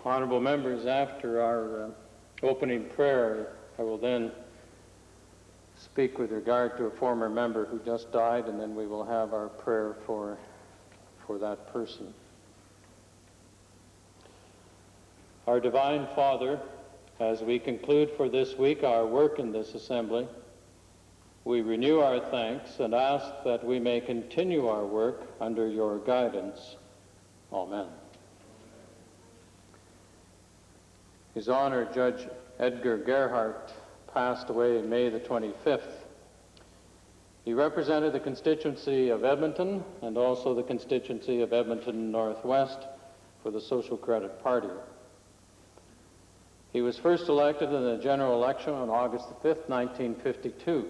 Honorable members, after our opening prayer, I will then speak with regard to a former member who just died, and then we will have our prayer for that person. Our Divine Father, as we conclude for this week our work in this assembly, we renew our thanks and ask that we may continue our work under your guidance. Amen. His Honor, Judge Edgar Gerhardt, passed away May the 25th. He represented the constituency of Edmonton and also the constituency of Edmonton Northwest for the Social Credit Party. He was first elected in the general election on August the 5th, 1952,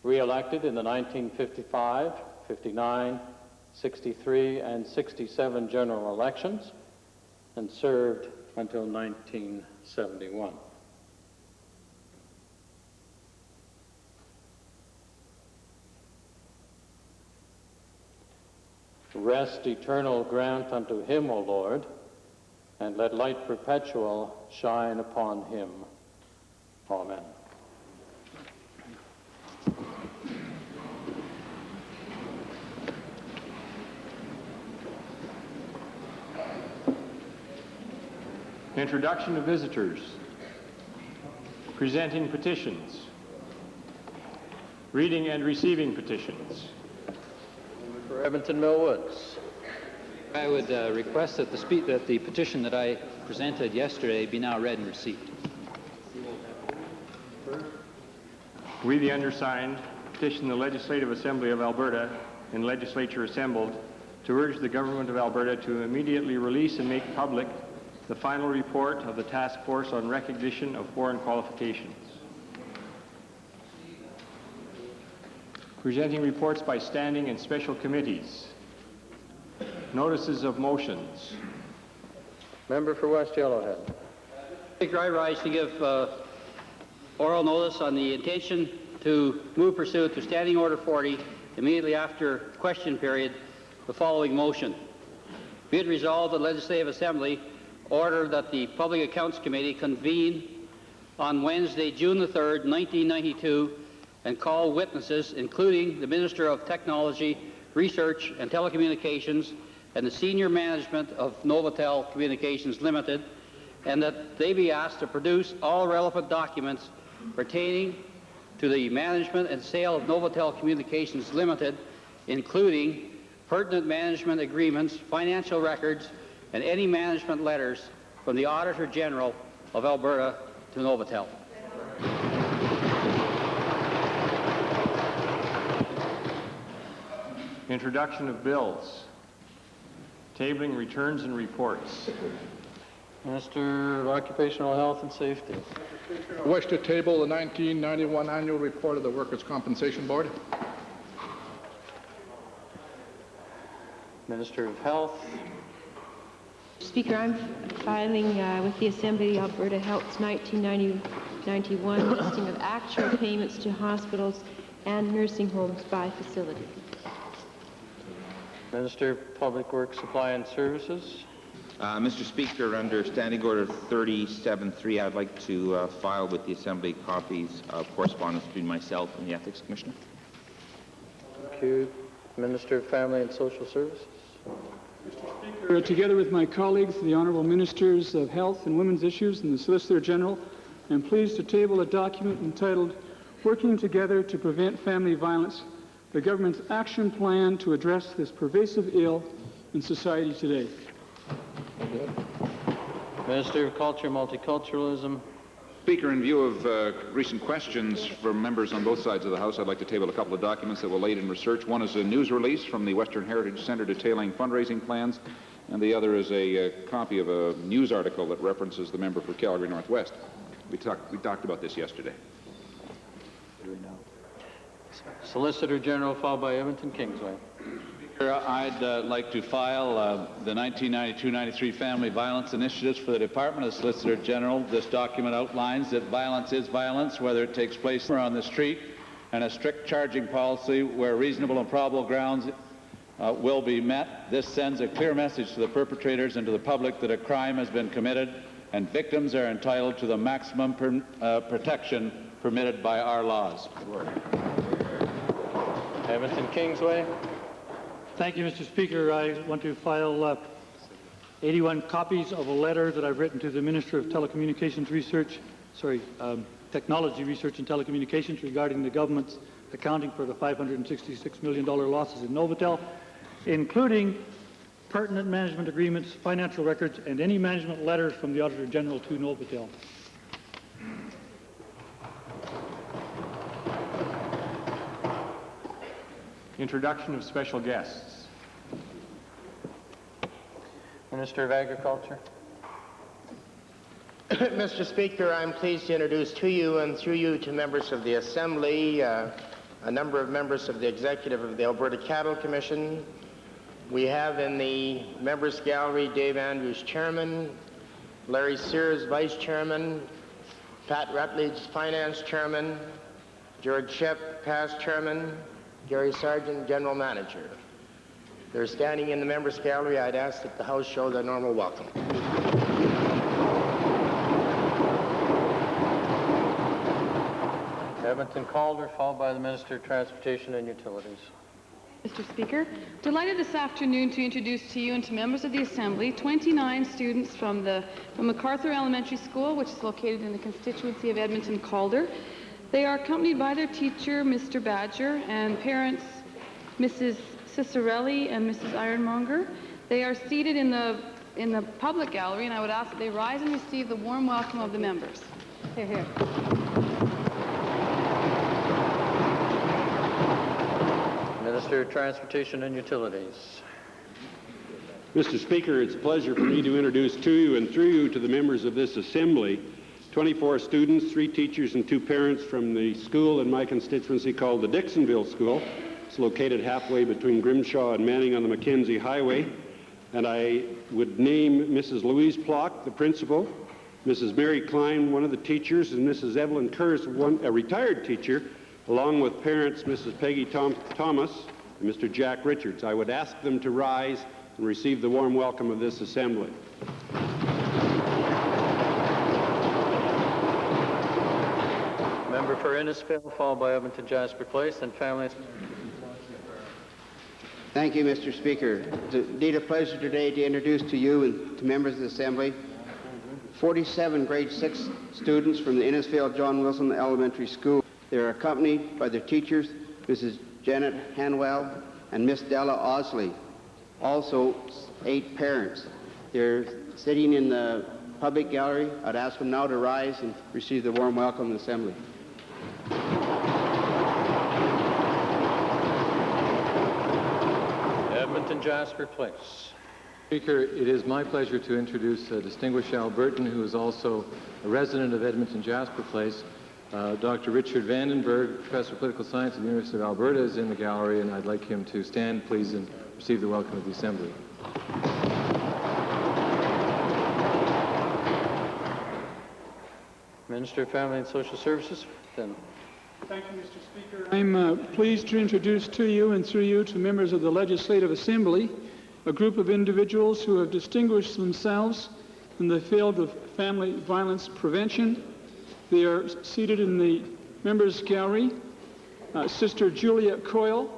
re-elected in the 1955, 59, 63, and 67 general elections, and served until 1971. Rest eternal grant unto him, O Lord, and let light perpetual shine upon him. Amen. Introduction of visitors. Presenting petitions. Reading and receiving petitions. For Edmonton Mill Woods. I would request that the petition that I presented yesterday be now read and received. We, the undersigned, petition the Legislative Assembly of Alberta and legislature assembled to urge the Government of Alberta to immediately release and make public the final report of the Task Force on Recognition of Foreign Qualifications. Presenting reports by standing and special committees. Notices of motions. Member for West Yellowhead. Speaker, I rise to give oral notice on the intention to move pursuant to Standing Order 40 immediately after question period the following motion. Be it resolved that the Legislative Assembly order that the Public Accounts Committee convene on Wednesday, June the 3rd, 1992, and call witnesses, including the Minister of Technology, Research and Telecommunications and the senior management of Novotel Communications Limited, and that they be asked to produce all relevant documents pertaining to the management and sale of Novotel Communications Limited, including pertinent management agreements, financial records, and any management letters from the Auditor General of Alberta to Novotel. Introduction of bills. Tabling returns and reports. Minister of Occupational Health and Safety. I wish to table the 1991 annual report of the Workers' Compensation Board. Minister of Health. Speaker, I'm filing with the Assembly Alberta Health's 1990-91 listing of actual payments to hospitals and nursing homes by facility. Minister of Public Works, Supply and Services. Mr. Speaker, under Standing Order 37.3, I'd like to file with the Assembly copies of correspondence between myself and the Ethics Commissioner. Thank you. Minister of Family and Social Services. Mr. Speaker, together with my colleagues, the Honourable Ministers of Health and Women's Issues and the Solicitor General, I'm pleased to table a document entitled Working Together to Prevent Family Violence, the Government's Action Plan to Address this Pervasive Ill in Society Today. Minister of Culture, Multiculturalism. Speaker, in view of recent questions from members on both sides of the House, I'd like to table a couple of documents that will aid in research. One is a news release from the Western Heritage Centre detailing fundraising plans, and the other is a copy of a news article that references the member for Calgary Northwest. We talked about this yesterday. Solicitor General, followed by Edmonton Kingsway. Speaker, I'd like to file the 1992-93 Family Violence Initiatives for the Department of Solicitor General. This document outlines that violence is violence, whether it takes place on the street, and a strict charging policy where reasonable and probable grounds will be met. This sends a clear message to the perpetrators and to the public that a crime has been committed and victims are entitled to the maximum protection permitted by our laws. Edmonton Kingsway. Thank you, Mr. Speaker. I want to file 81 copies of a letter that I've written to the Minister of Telecommunications Research, Technology Research and Telecommunications regarding the government's accounting for the $566 million losses in Novotel, including pertinent management agreements, financial records, and any management letters from the Auditor General to Novotel. Introduction of special guests. Minister of Agriculture. Mr. Speaker, I'm pleased to introduce to you and through you to members of the Assembly a number of members of the Executive of the Alberta Cattle Commission. We have in the Members Gallery Dave Andrews, Chairman, Larry Sears, Vice Chairman, Pat Rutledge, Finance Chairman, George Shep, Past Chairman, Gary Sargent, General Manager. They're standing in the Members Gallery. I'd ask that the House show their normal welcome. Edmonton Calder, followed by the Minister of Transportation and Utilities. Mr. Speaker, delighted this afternoon to introduce to you and to members of the Assembly 29 students from MacArthur Elementary School, which is located in the constituency of Edmonton Calder. They are accompanied by their teacher, Mr. Badger, and parents, Mrs. Cicerelli and Mrs. Ironmonger. They are seated in the public gallery, and I would ask that they rise and receive the warm welcome of the members. Here, here. Minister of Transportation and Utilities. Mr. Speaker, it's a pleasure for me to introduce to you and through you to the members of this Assembly 24 students, 3 teachers, and 2 parents from the school in my constituency called the Dixonville School. It's located halfway between Grimshaw and Manning on the Mackenzie Highway. And I would name Mrs. Louise Plock, the principal, Mrs. Mary Klein, one of the teachers, and Mrs. Evelyn Kurz, a retired teacher, along with parents Mrs. Peggy Thomas and Mr. Jack Richards. I would ask them to rise and receive the warm welcome of this Assembly. Member for Innisfail, followed by Edmonton Jasper Place, and family. Thank you, Mr. Speaker. It's indeed a pleasure today to introduce to you and to members of the Assembly 47 grade 6 students from the Innisfail John Wilson Elementary School. They are accompanied by their teachers, Mrs. Janet Hanwell and Miss Della Osley. Also, 8 parents. They're sitting in the public gallery. I'd ask them now to rise and receive the warm welcome of the Assembly. Edmonton Jasper Place. Speaker, it is my pleasure to introduce a distinguished Albertan who is also a resident of Edmonton Jasper Place. Dr. Richard Vandenberg, Professor of Political Science at the University of Alberta, is in the gallery, and I'd like him to stand, please, and receive the welcome of the Assembly. Minister of Family and Social Services. Thank you, Mr. Speaker. I'm pleased to introduce to you and through you to members of the Legislative Assembly a group of individuals who have distinguished themselves in the field of family violence prevention. They are seated in the members' gallery. Sister Julia Coyle,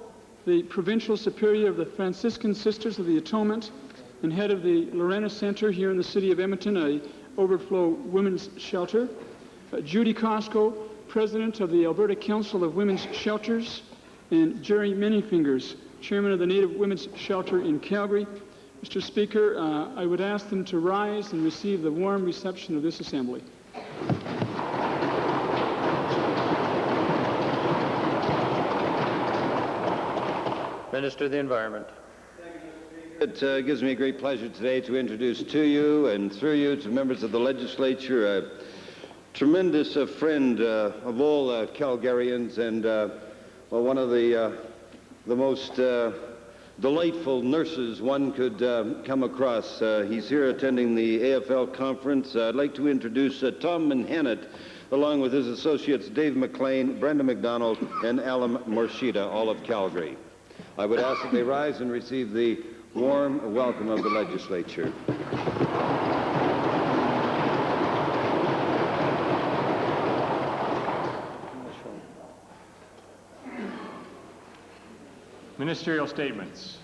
the Provincial Superior of the Franciscan Sisters of the Atonement and head of the Lorena Center here in the city of Edmonton, a overflow women's shelter. Judy Costco, President of the Alberta Council of Women's Shelters, and Jerry Manyfingers, Chairman of the Native Women's Shelter in Calgary. Mr. Speaker, I would ask them to rise and receive the warm reception of this Assembly. Minister of the Environment. It gives me a great pleasure today to introduce to you and through you to members of the legislature a tremendous friend of all Calgarians and one of the most delightful nurses one could come across. He's here attending the AFL conference. I'd like to introduce Tom Manhattan, along with his associates Dave McLean, Brenda McDonald, and Alan Morshida, all of Calgary. I would ask that they rise and receive the warm welcome of the legislature. Ministerial statements.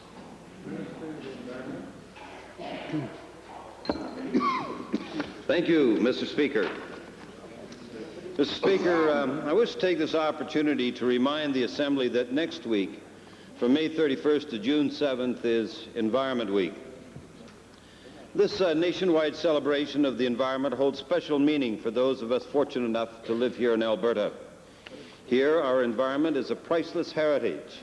Thank you, Mr. Speaker. Mr. Speaker, I wish to take this opportunity to remind the Assembly that next week, from May 31st to June 7th, is Environment Week. This nationwide celebration of the environment holds special meaning for those of us fortunate enough to live here in Alberta. Here, our environment is a priceless heritage.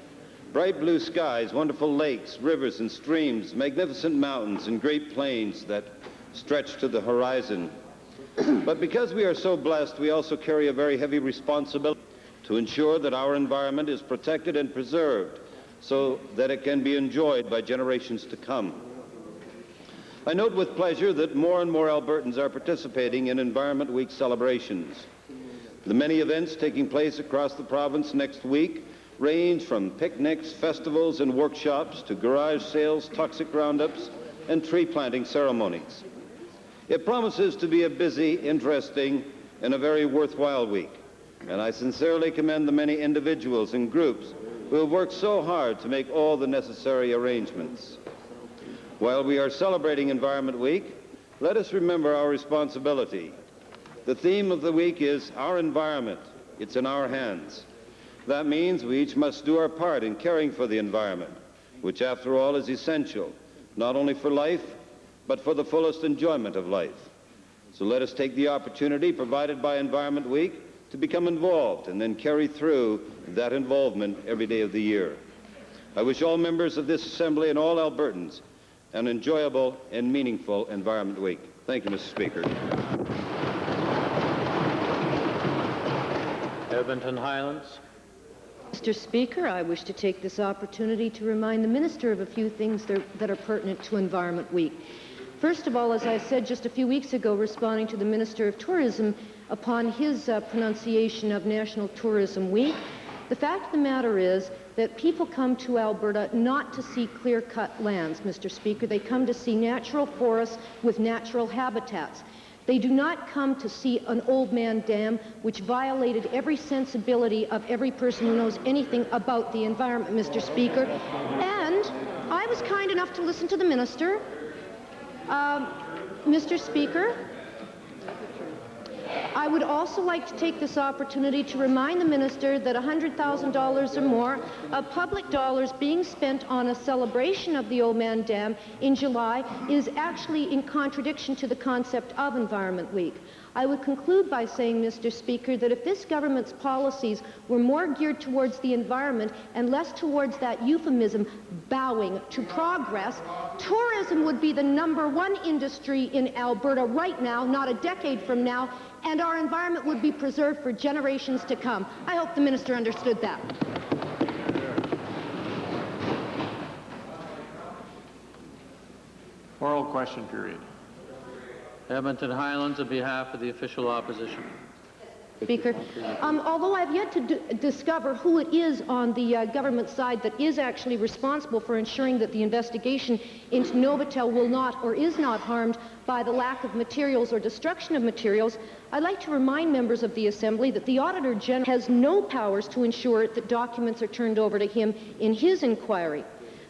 Bright blue skies, wonderful lakes, rivers and streams, magnificent mountains and great plains that stretch to the horizon. But because we are so blessed, we also carry a very heavy responsibility to ensure that our environment is protected and preserved so that it can be enjoyed by generations to come. I note with pleasure that more and more Albertans are participating in Environment Week celebrations. The many events taking place across the province next week range from picnics, festivals, and workshops to garage sales, toxic roundups, and tree planting ceremonies. It promises to be a busy, interesting, and a very worthwhile week, and I sincerely commend the many individuals and groups who have worked so hard to make all the necessary arrangements. While we are celebrating Environment Week, let us remember our responsibility. The theme of the week is our environment. It's in our hands. That means we each must do our part in caring for the environment, which after all is essential, not only for life, but for the fullest enjoyment of life. So let us take the opportunity provided by Environment Week to become involved and then carry through that involvement every day of the year. I wish all members of this Assembly and all Albertans an enjoyable and meaningful Environment Week. Thank you, Mr. Speaker. Edmonton Highlands. Mr. Speaker, I wish to take this opportunity to remind the Minister of a few things that are pertinent to Environment Week. First of all, as I said just a few weeks ago, responding to the Minister of Tourism upon his pronunciation of National Tourism Week, the fact of the matter is that people come to Alberta not to see clear-cut lands, Mr. Speaker. They come to see natural forests with natural habitats. They do not come to see an old man dam which violated every sensibility of every person who knows anything about the environment, Mr. Speaker. And I was kind enough to listen to the minister. Mr. Speaker, I would also like to take this opportunity to remind the minister that $100,000 or more of public dollars being spent on a celebration of the Old Man Dam in July is actually in contradiction to the concept of Environment Week. I would conclude by saying, Mr. Speaker, that if this government's policies were more geared towards the environment and less towards that euphemism, bowing to progress, tourism would be the #1 industry in Alberta right now, not a decade from now, and our environment would be preserved for generations to come. I hope the minister understood that. Oral question period. Edmonton Highlands, on behalf of the official opposition. Speaker, although I've yet to discover who it is on the government side that is actually responsible for ensuring that the investigation into Novotel will not or is not harmed by the lack of materials or destruction of materials, I'd like to remind members of the Assembly that the Auditor General has no powers to ensure that documents are turned over to him in his inquiry.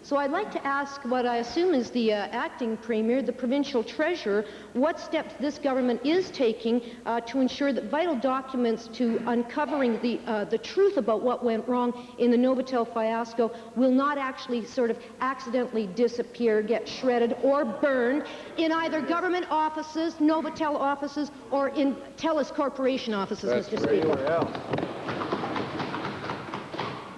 So I'd like to ask what I assume is the acting premier, the provincial treasurer, what steps this government is taking to ensure that vital documents to uncovering the truth about what went wrong in the Novotel fiasco will not actually sort of accidentally disappear, get shredded, or burned in either government offices, Novotel offices, or in TELUS Corporation offices, Mr. Speaker.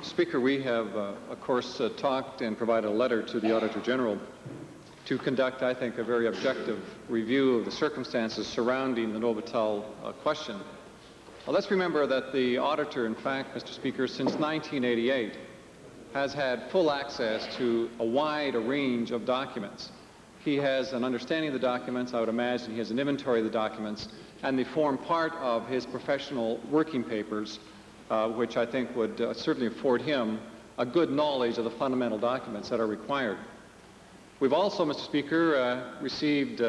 Speaker, we have, of course, talked and provided a letter to the Auditor General to conduct, I think, a very objective review of the circumstances surrounding the Novotel question. Well, let's remember that the Auditor, in fact, Mr. Speaker, since 1988, has had full access to a wide range of documents. He has an understanding of the documents. I would imagine he has an inventory of the documents, and they form part of his professional working papers, which I think would certainly afford him a good knowledge of the fundamental documents that are required. We've also, Mr. Speaker, received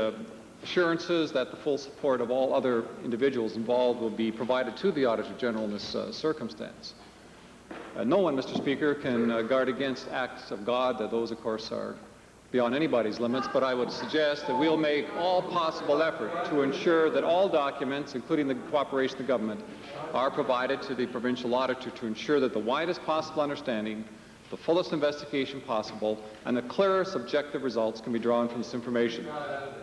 assurances that the full support of all other individuals involved will be provided to the Auditor General in this circumstance. No one, Mr. Speaker, can guard against acts of God. Those, of course, are beyond anybody's limits, but I would suggest that we'll make all possible effort to ensure that all documents, including the cooperation of the government, are provided to the provincial auditor to ensure that the widest possible understanding, the fullest investigation possible, and the clearest objective results can be drawn from this information.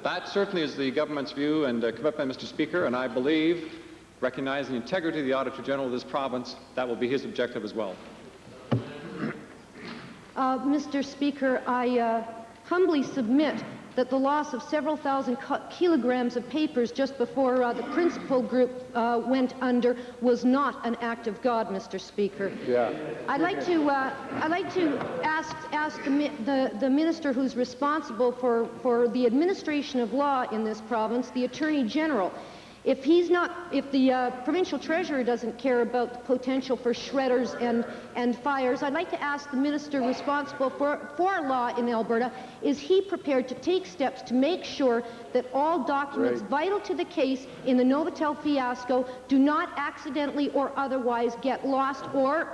That certainly is the government's view and commitment, Mr. Speaker, and I believe, recognizing the integrity of the Auditor General of this province, that will be his objective as well. Mr. Speaker, I humbly submit that the loss of several thousand kilograms of papers just before the principal group went under was not an act of God, Mr. Speaker. Yeah. I'd like to ask the minister who's responsible for the administration of law in this province, the Attorney General. If the provincial treasurer doesn't care about the potential for shredders and fires, I'd like to ask the minister responsible for law in Alberta, is he prepared to take steps to make sure that all documents vital to the case in the Novotel fiasco do not accidentally or otherwise get lost or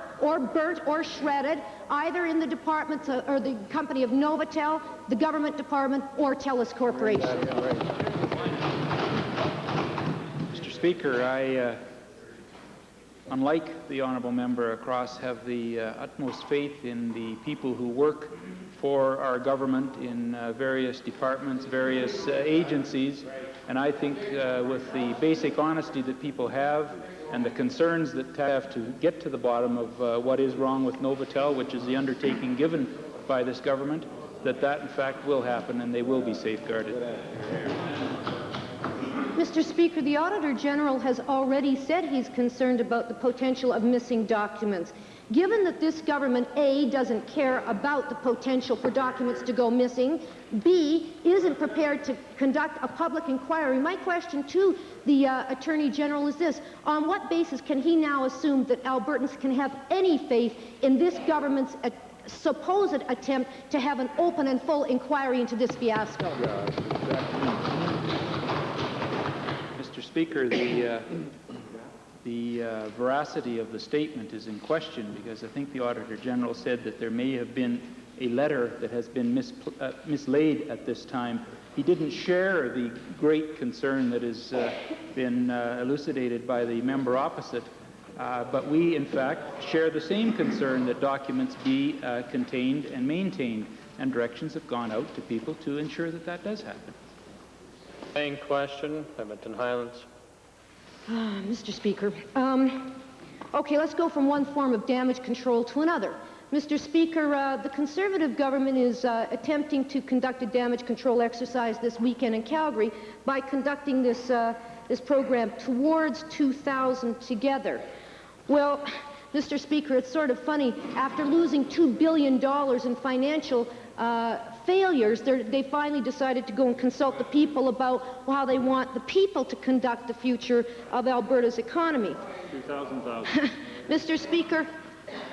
burnt or shredded, either in the departments or the company of Novotel, the government department, or TELUS Corporation? Speaker, I, unlike the honourable member across, have the utmost faith in the people who work for our government in various departments, various agencies, and I think with the basic honesty that people have and the concerns that have to get to the bottom of what is wrong with Novotel, which is the undertaking given by this government, that in fact will happen and they will be safeguarded. Mr. Speaker, the Auditor General has already said he's concerned about the potential of missing documents. Given that this government, A, doesn't care about the potential for documents to go missing, B, isn't prepared to conduct a public inquiry, my question to the Attorney General is this: on what basis can he now assume that Albertans can have any faith in this government's supposed attempt to have an open and full inquiry into this fiasco? Mr. Speaker, the veracity of the statement is in question because I think the Auditor General said that there may have been a letter that has been mislaid at this time. He didn't share the great concern that has been elucidated by the member opposite, but we, in fact, share the same concern that documents be contained and maintained, and directions have gone out to people to ensure that that does happen. Same question, Edmonton Highlands. Mr. Speaker, okay, let's go from one form of damage control to another. Mr. Speaker, the Conservative government is attempting to conduct a damage control exercise this weekend in Calgary by conducting this program, Towards 2000 Together. Well, Mr. Speaker, it's sort of funny. After losing $2 billion in financial failures, they finally decided to go and consult the people about how they want the people to conduct the future of Alberta's economy. 2,000. Mr. Speaker,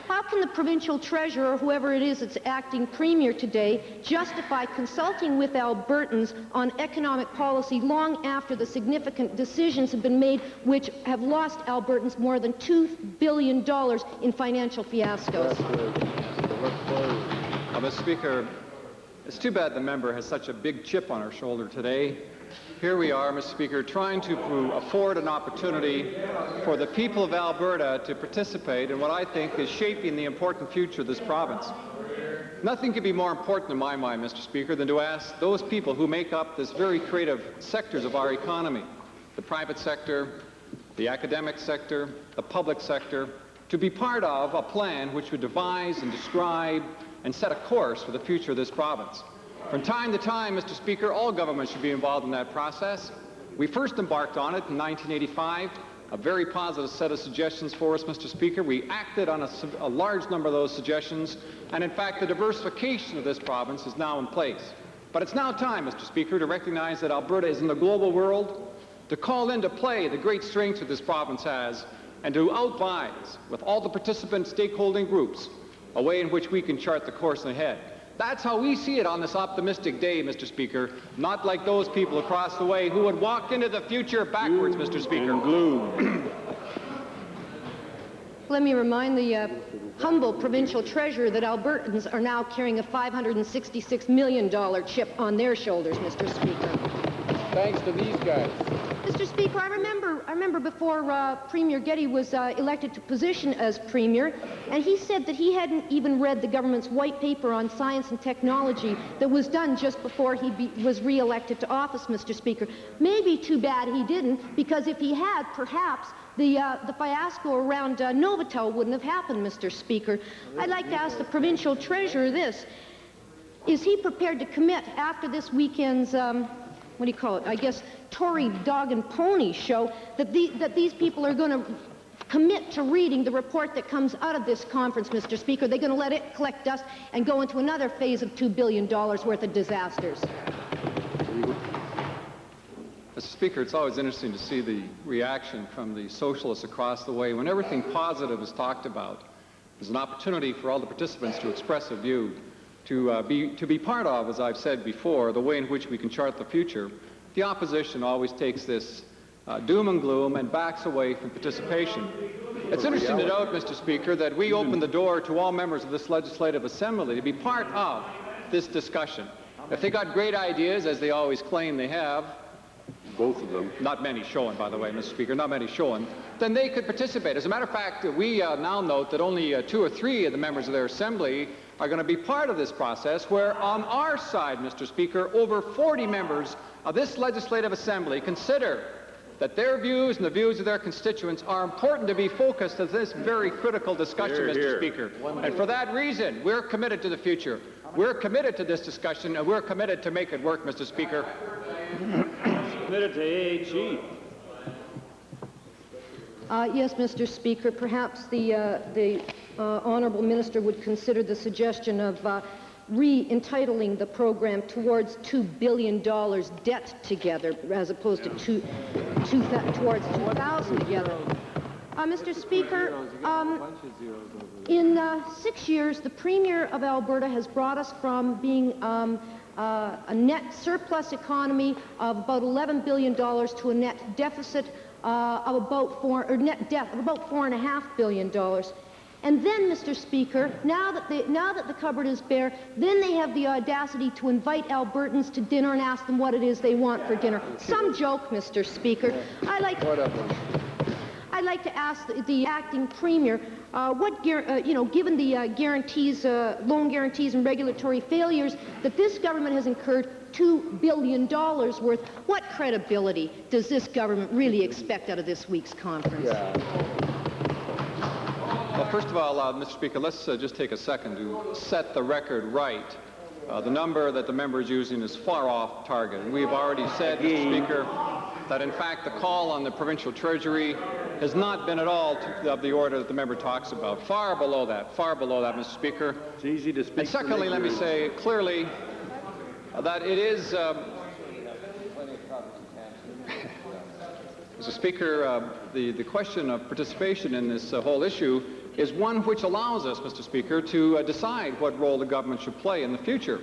how can the provincial treasurer, or whoever it is that's acting premier today, justify consulting with Albertans on economic policy long after the significant decisions have been made which have lost Albertans more than $2 billion in financial fiascos? Mr. Speaker, it's too bad the member has such a big chip on her shoulder today. Here we are, Mr. Speaker, trying to afford an opportunity for the people of Alberta to participate in what I think is shaping the important future of this province. Nothing could be more important in my mind, Mr. Speaker, than to ask those people who make up this very creative sectors of our economy, the private sector, the academic sector, the public sector, to be part of a plan which would devise and describe and set a course for the future of this province. From time to time, Mr. Speaker, all governments should be involved in that process. We first embarked on it in 1985, a very positive set of suggestions for us, Mr. Speaker. We acted on a large number of those suggestions, and in fact, the diversification of this province is now in place. But it's now time, Mr. Speaker, to recognize that Alberta is in the global world, to call into play the great strengths that this province has, and to advise with all the participant stakeholding groups a way in which we can chart the course ahead. That's how we see it on this optimistic day, Mr. Speaker, not like those people across the way who would walk into the future backwards, Mr. Speaker. Gloom. Let me remind the humble provincial treasurer that Albertans are now carrying a $566 million chip on their shoulders, Mr. Speaker. Thanks to these guys. Mr. Speaker, I remember before Premier Getty was elected to position as Premier, and he said that he hadn't even read the government's white paper on science and technology that was done just before he was re-elected to office, Mr. Speaker. Maybe too bad he didn't, because if he had, perhaps the fiasco around Novotel wouldn't have happened, Mr. Speaker. I'd like to ask the provincial treasurer this. Is he prepared to commit after this weekend's, what do you call it, I guess, Tory dog and pony show, that these people are going to commit to reading the report that comes out of this conference, Mr. Speaker? They're going to let it collect dust and go into another phase of $2 billion worth of disasters. Mr. Speaker, it's always interesting to see the reaction from the socialists across the way. When everything positive is talked about, there's an opportunity for all the participants to express a view, to be part of, as I've said before, the way in which we can chart the future. The opposition always takes this doom and gloom and backs away from participation. It's interesting to note, Mr. Speaker, that we opened the door to all members of this legislative assembly to be part of this discussion. If they got great ideas, as they always claim they have, both of them, not many showing, by the way, Mr. Speaker, not many showing, then they could participate. As a matter of fact, we now note that only 2 or 3 of the members of their assembly are going to be part of this process, where on our side, Mr. Speaker, over 40 members of this legislative assembly consider that their views and the views of their constituents are important to be focused of this very critical discussion, Mr. Speaker. And for that reason, we're committed to the future. We're committed to this discussion, and we're committed to make it work, Mr. Speaker. Committed to AHE. Yes, Mr. Speaker, perhaps the honourable minister would consider the suggestion of re-entitling the program towards $2 billion debt together, as opposed to towards 2,000 together. Mr. Speaker, in 6 years, the Premier of Alberta has brought us from being a net surplus economy of about $11 billion to a net deficit of about net debt of about $4.5 billion. And then, Mr. Speaker, now that the cupboard is bare, then they have the audacity to invite Albertans to dinner and ask them what it is they want for dinner. Some joke, Mr. Speaker. I'd like to ask the acting premier, given the guarantees, loan guarantees and regulatory failures that this government has incurred $2 billion worth, what credibility does this government really expect out of this week's conference? Well, first of all, Mr. Speaker, let's just take a second to set the record right. The number that the member is using is far off target. And we've already said, Mr. Speaker, that in fact the call on the provincial treasury has not been at all of the order that the member talks about. Far below that, Mr. Speaker. It's easy to speak. And secondly, let me say clearly that it is, Mr. Speaker, the question of participation in this whole issue is one which allows us, Mr. Speaker, to decide what role the government should play in the future.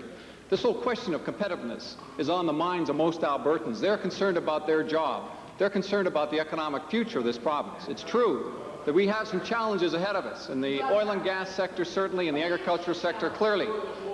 This whole question of competitiveness is on the minds of most Albertans. They're concerned about their job. They're concerned about the economic future of this province. It's true that we have some challenges ahead of us in the oil and gas sector, certainly, in the agricultural sector, clearly.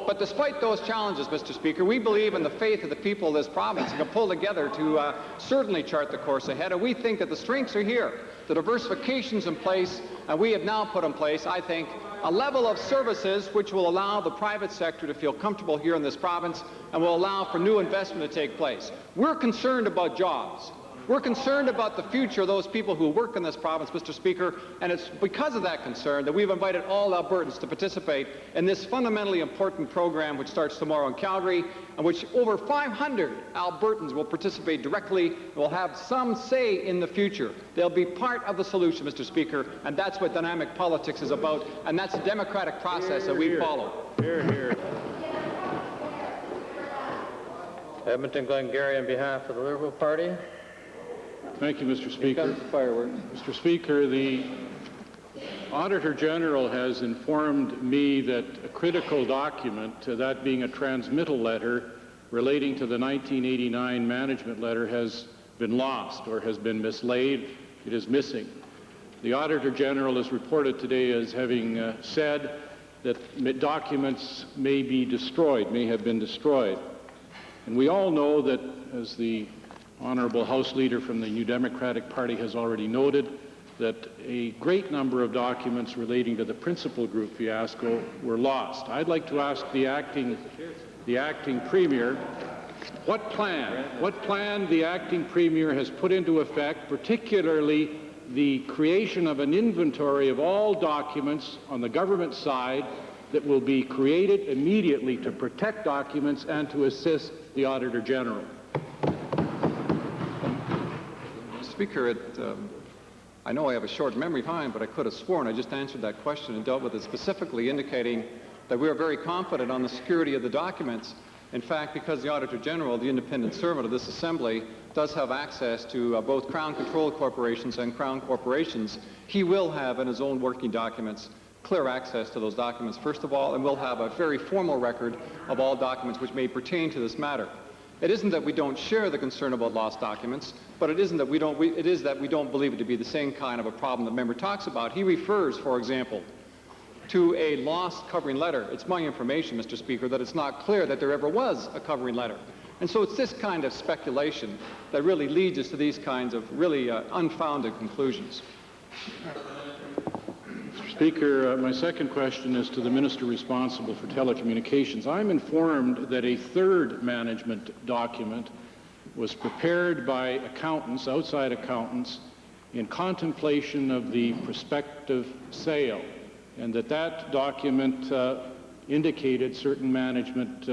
But despite those challenges, Mr. Speaker, we believe in the faith of the people of this province and can pull together to certainly chart the course ahead. And we think that the strengths are here. The diversification's in place, and we have now put in place, I think, a level of services which will allow the private sector to feel comfortable here in this province and will allow for new investment to take place. We're concerned about jobs. We're concerned about the future of those people who work in this province, Mr. Speaker, and it's because of that concern that we've invited all Albertans to participate in this fundamentally important program which starts tomorrow in Calgary, and which over 500 Albertans will participate directly and will have some say in the future. They'll be part of the solution, Mr. Speaker, and that's what dynamic politics is about, and that's the democratic process that we follow. Hear, hear. Edmonton Glengarry on behalf of the Liberal Party. Thank you, Mr. Speaker. Fireworks. Mr. Speaker, the Auditor General has informed me that a critical document, that being a transmittal letter relating to the 1989 management letter, has been lost or has been mislaid. It is missing. The Auditor General is reported today as having said that documents may be destroyed, may have been destroyed. And we all know that, as the Honorable House Leader from the New Democratic Party has already noted, that a great number of documents relating to the principal group fiasco were lost. I'd like to ask the acting Premier what plan the acting Premier has put into effect, particularly the creation of an inventory of all documents on the government side that will be created immediately to protect documents and to assist the Auditor General. Speaker, I know I have a short memory time, but I could have sworn I just answered that question and dealt with it specifically, indicating that we are very confident on the security of the documents. In fact, because the Auditor General, the independent servant of this Assembly, does have access to both Crown-controlled corporations and Crown corporations, he will have in his own working documents clear access to those documents, first of all, and will have a very formal record of all documents which may pertain to this matter. It isn't that we don't share the concern about lost documents, but it is that we don't believe it to be the same kind of a problem the member talks about. He refers, for example, to a lost covering letter. It's my information, Mr. Speaker, that it's not clear that there ever was a covering letter. And so it's this kind of speculation that really leads us to these kinds of really unfounded conclusions. Mr. Speaker, my second question is to the Minister responsible for telecommunications. I'm informed that a third management document was prepared by accountants, outside accountants, in contemplation of the prospective sale, and that document indicated certain management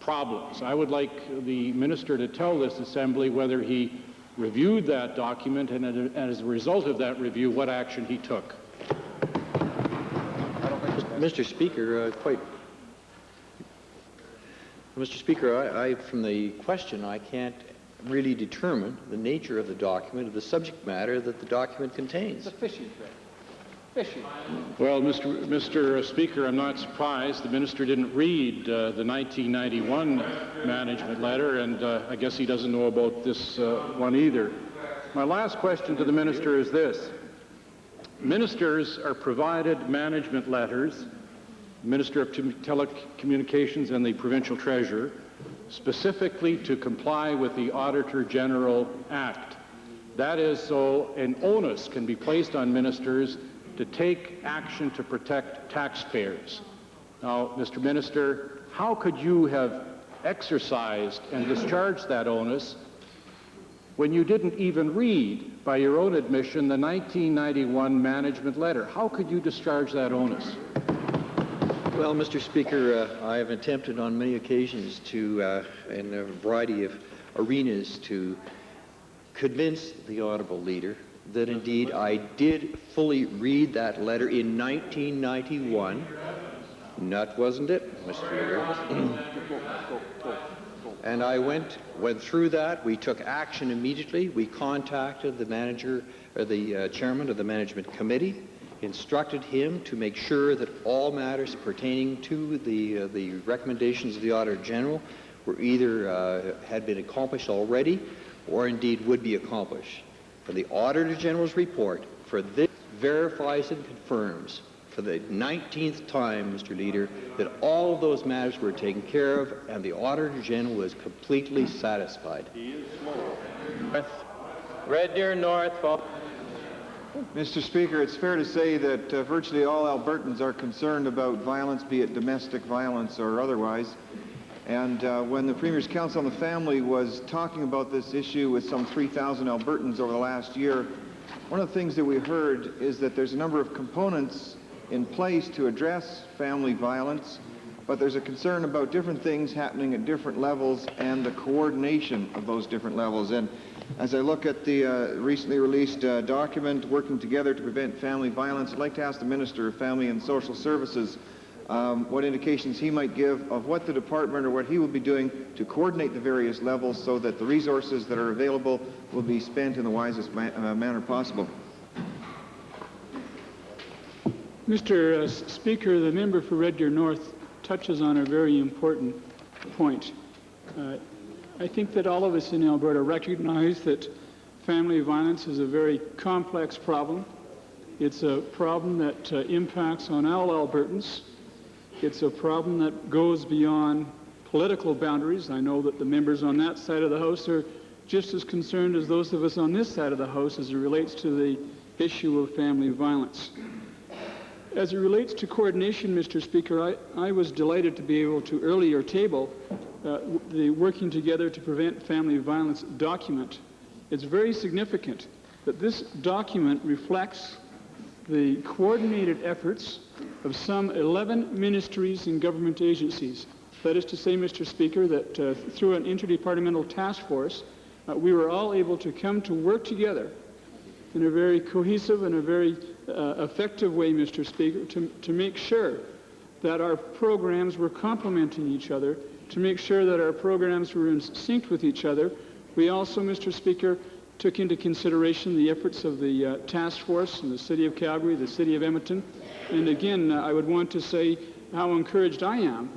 problems. I would like the Minister to tell this Assembly whether he reviewed that document and as a result of that review, what action he took. Mr. Speaker, Mr. Speaker, from the question, I can't really determine the nature of the document, or the subject matter that the document contains. It's a fishing trip. Fishing. Well, Mr. Speaker, I'm not surprised. The Minister didn't read the 1991 management letter, and I guess he doesn't know about this one either. My last question to the Minister is this. Ministers are provided management letters, Minister of Telecommunications and the Provincial Treasurer, specifically to comply with the Auditor General Act. That is so an onus can be placed on ministers to take action to protect taxpayers. Now, Mr. Minister, how could you have exercised and discharged that onus when you didn't even read, by your own admission, the 1991 management letter? How could you discharge that onus? Well, Mr. Speaker, I have attempted on many occasions to, in a variety of arenas, to convince the Honourable Leader that indeed I did fully read that letter in 1991. That wasn't it, Mr. Leader. And I went through that. We took action immediately. We contacted the manager, or the chairman of the management committee, instructed him to make sure that all matters pertaining to the recommendations of the Auditor General were either had been accomplished already or indeed would be accomplished. And the Auditor General's report for this verifies and confirms for the 19th time, Mr. Leader, that all of those matters were taken care of and the Auditor General was completely satisfied. Red Deer North. Mr. Speaker, it's fair to say that virtually all Albertans are concerned about violence, be it domestic violence or otherwise. And when the Premier's Council on the Family was talking about this issue with some 3,000 Albertans over the last year, one of the things that we heard is that there's a number of components in place to address family violence, but there's a concern about different things happening at different levels and the coordination of those different levels. And as I look at the recently released document, Working Together to Prevent Family Violence, I'd like to ask the Minister of Family and Social Services what indications he might give of what the department or what he will be doing to coordinate the various levels so that the resources that are available will be spent in the wisest manner possible. Mr. Speaker, the member for Red Deer North touches on a very important point. I think that all of us in Alberta recognize that family violence is a very complex problem. It's a problem that impacts on all Albertans. It's a problem that goes beyond political boundaries. I know that the members on that side of the House are just as concerned as those of us on this side of the House as it relates to the issue of family violence. As it relates to coordination, Mr. Speaker, I was delighted to be able to earlier table the Working Together to Prevent Family Violence document. It's very significant that this document reflects the coordinated efforts of some 11 ministries and government agencies. That is to say, Mr. Speaker, that through an interdepartmental task force, we were all able to come to work together in a very cohesive and a very effective way, Mr. Speaker, to make sure that our programs were complementing each other, to make sure that our programs were in sync with each other. We also, Mr. Speaker, took into consideration the efforts of the task force in the City of Calgary, the City of Edmonton. And again, I would want to say how encouraged I am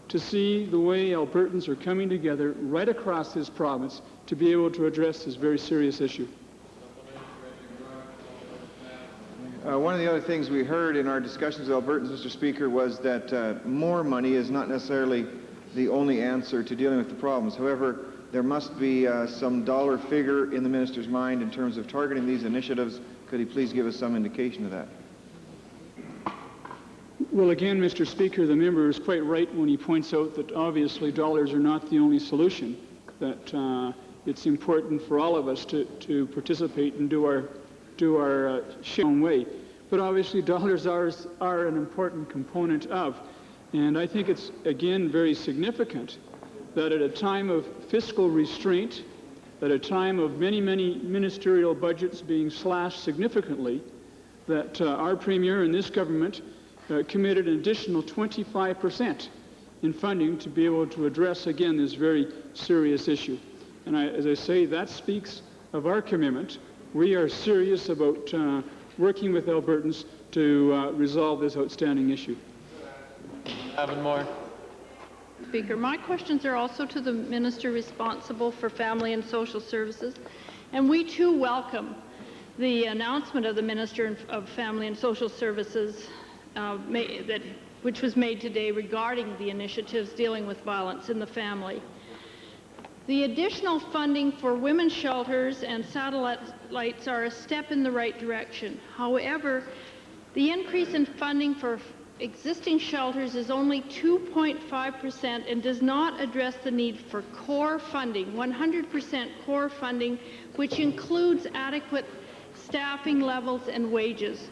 to see the way Albertans are coming together right across this province to be able to address this very serious issue. One of the other things we heard in our discussions with Albertans, Mr. Speaker, was that more money is not necessarily the only answer to dealing with the problems. However, there must be some dollar figure in the minister's mind in terms of targeting these initiatives. Could he please give us some indication of that? Well, again, Mr. Speaker, the member is quite right when he points out that obviously dollars are not the only solution, that it's important for all of us to participate and do our share own way. But obviously dollars are an important component of. And I think it's, again, very significant that at a time of fiscal restraint, at a time of many, many ministerial budgets being slashed significantly, that our Premier and this government committed an additional 25% in funding to be able to address, again, this very serious issue. And as I say, that speaks of our commitment. We are serious about working with Albertans to resolve this outstanding issue. Moore. Speaker, my questions are also to the Minister responsible for Family and Social Services, and we too welcome the announcement of the Minister of Family and Social Services which was made today regarding the initiatives dealing with violence in the family. The additional funding for women's shelters and satellites are a step in the right direction. However, the increase in funding for existing shelters is only 2.5% and does not address the need for core funding, 100% core funding, which includes adequate staffing levels and wages.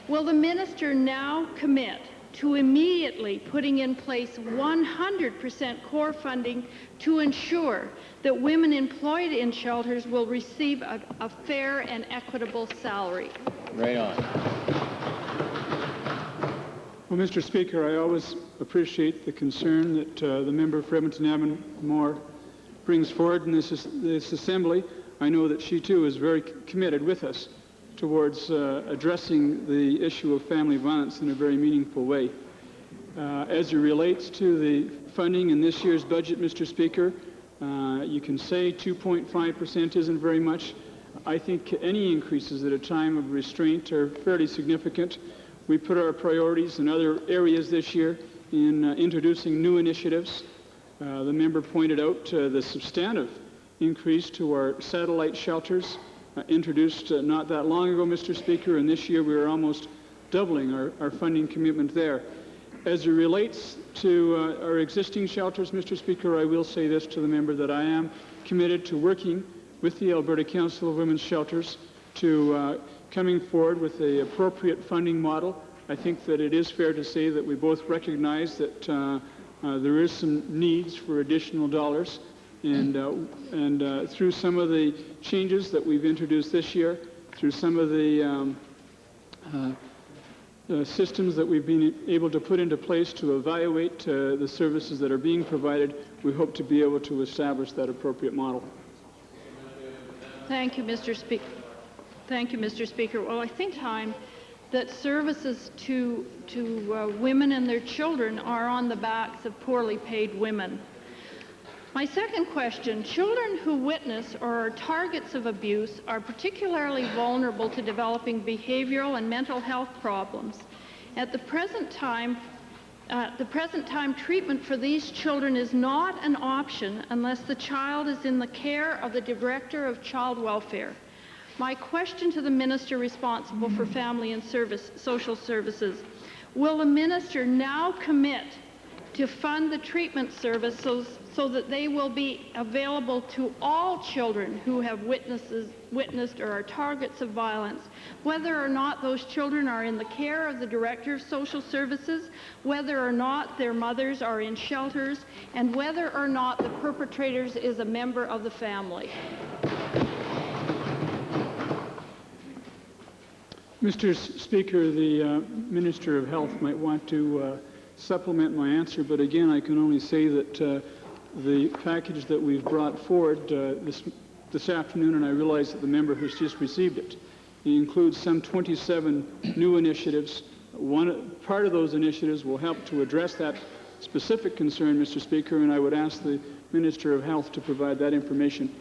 Will the minister now commit to immediately putting in place 100% core funding to ensure that women employed in shelters will receive a fair and equitable salary? Right on. Well, Mr. Speaker, I always appreciate the concern that the member for Edmonton-Avonmore brings forward in this Assembly. I know that she too is very committed with us towards addressing the issue of family violence in a very meaningful way. As it relates to the funding in this year's budget, Mr. Speaker, you can say 2.5% isn't very much. I think any increases at a time of restraint are fairly significant. We put our priorities in other areas this year in introducing new initiatives. The member pointed out the substantive increase to our satellite shelters introduced not that long ago, Mr. Speaker, and this year we are almost doubling our funding commitment there. As it relates to our existing shelters, Mr. Speaker, I will say this to the member, that I am committed to working with the Alberta Council of Women's Shelters to coming forward with the appropriate funding model. I think that it is fair to say that we both recognize that there is some needs for additional dollars, and through some of the changes that we've introduced this year, through some of the systems that we've been able to put into place to evaluate the services that are being provided, we hope to be able to establish that appropriate model. Thank you, Mr. Speaker. Thank you, Mr. Speaker. Well, I think time that services to women and their children are on the backs of poorly paid women. My second question, children who witness or are targets of abuse are particularly vulnerable to developing behavioral and mental health problems. At the present time, treatment for these children is not an option unless the child is in the care of the Director of Child Welfare. My question to the Minister responsible for Family and Social Services, will the Minister now commit to fund the treatment services so that they will be available to all children who have witnessed or are targets of violence, whether or not those children are in the care of the Director of Social Services, whether or not their mothers are in shelters, and whether or not the perpetrators is a member of the family? Mr. Speaker, the Minister of Health might want to supplement my answer, but again, I can only say that the package that we've brought forward this afternoon, and I realize that the member has just received it, includes some 27 new initiatives. Part of those initiatives will help to address that specific concern, Mr. Speaker, and I would ask the Minister of Health to provide that information.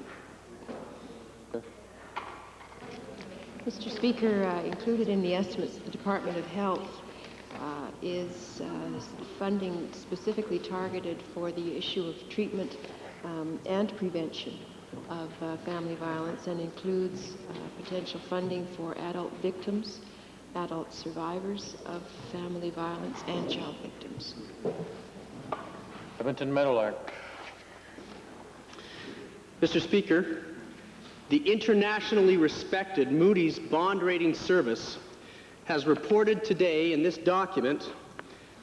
Mr. Speaker, included in the estimates of the Department of Health is funding specifically targeted for the issue of treatment and prevention of family violence, and includes potential funding for adult victims, adult survivors of family violence, and child victims. Edmonton Meadowlark. Mr. Speaker, the internationally respected Moody's bond rating service has reported today in this document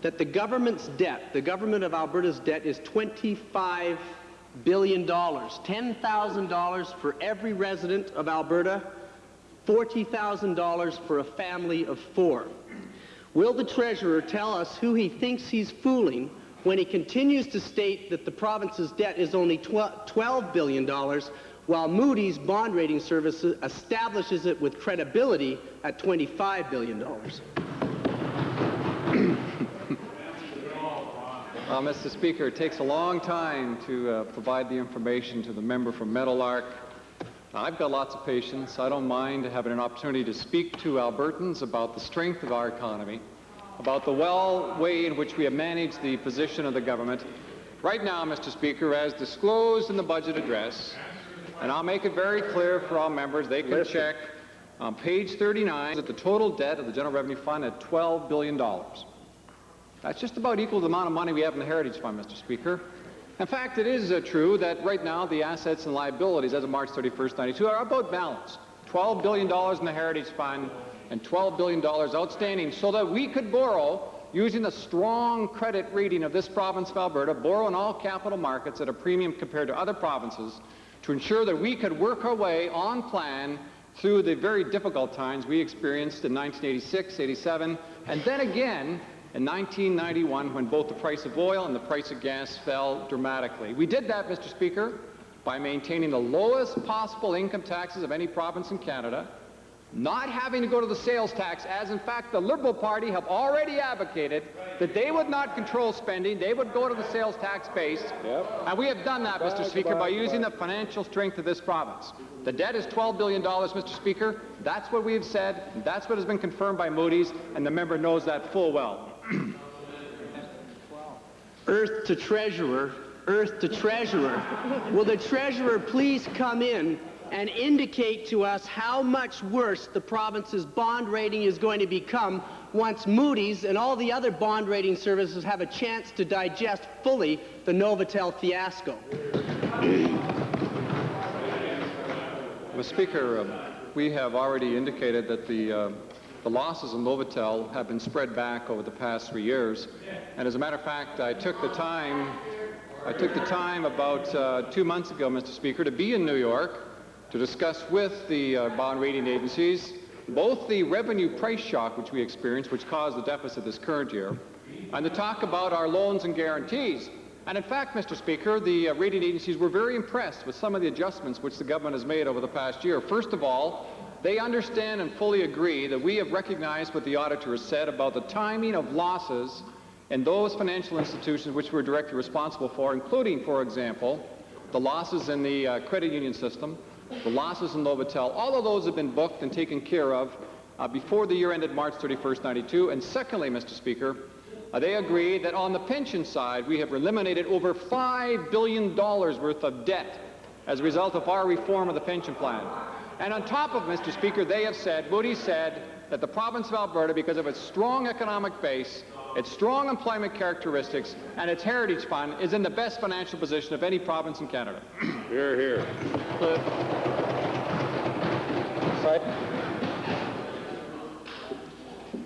that the government's debt, the government of Alberta's debt, is $25 billion, $10,000 for every resident of Alberta, $40,000 for a family of 4. Will the Treasurer tell us who he thinks he's fooling when he continues to state that the province's debt is only $12 billion, while Moody's bond rating service establishes it with credibility at $25 billion? Mr. Speaker, it takes a long time to provide the information to the member from Meadowlark. I've got lots of patience. I don't mind having an opportunity to speak to Albertans about the strength of our economy, about the way in which we have managed the position of the government. Right now, Mr. Speaker, as disclosed in the budget address, and I'll make it very clear for all members, they can check on page 39 that the total debt of the General Revenue Fund at $12 billion. That's just about equal to the amount of money we have in the Heritage Fund, Mr. Speaker. In fact, it is true that right now the assets and liabilities as of March 31st, 92 are about balanced. $12 billion in the Heritage Fund and $12 billion outstanding, so that we could borrow, using the strong credit rating of this province of Alberta, borrow in all capital markets at a premium compared to other provinces, to ensure that we could work our way on plan through the very difficult times we experienced in 1986, 87, and then again in 1991 when both the price of oil and the price of gas fell dramatically. We did that, Mr. Speaker, by maintaining the lowest possible income taxes of any province in Canada, not having to go to the sales tax, as in fact the Liberal Party have already advocated that they would not control spending, they would go to the sales tax base. And we have done that, Mr. Speaker, by using the financial strength of this province. The debt is $12 billion, Mr. Speaker. That's what we have said, and that's what has been confirmed by Moody's, and the member knows that full well. Earth to Treasurer, Earth to Treasurer. Will the Treasurer please come in and indicate to us how much worse the province's bond rating is going to become once Moody's and all the other bond rating services have a chance to digest fully the Novotel fiasco? Mr. Speaker, we have already indicated that the losses in Novotel have been spread back over the past 3 years. And as a matter of fact, I took the time about 2 months ago, Mr. Speaker, to be in New York to discuss with the bond rating agencies both the revenue price shock which we experienced, which caused the deficit this current year, and to talk about our loans and guarantees. And in fact, Mr. Speaker, the rating agencies were very impressed with some of the adjustments which the government has made over the past year. First of all, they understand and fully agree that we have recognized what the auditor has said about the timing of losses in those financial institutions which we're directly responsible for, including, for example, the losses in the credit union system, the losses in Novotel. All of those have been booked and taken care of before the year ended March 31st, 92. And secondly, Mr. Speaker, they agree that on the pension side, we have eliminated over $5 billion worth of debt as a result of our reform of the pension plan. And on top of, Mr. Speaker, they have said, Moody's said, that the province of Alberta, because of its strong economic base, its strong employment characteristics, and its heritage fund, is in the best financial position of any province in Canada. Hear, hear.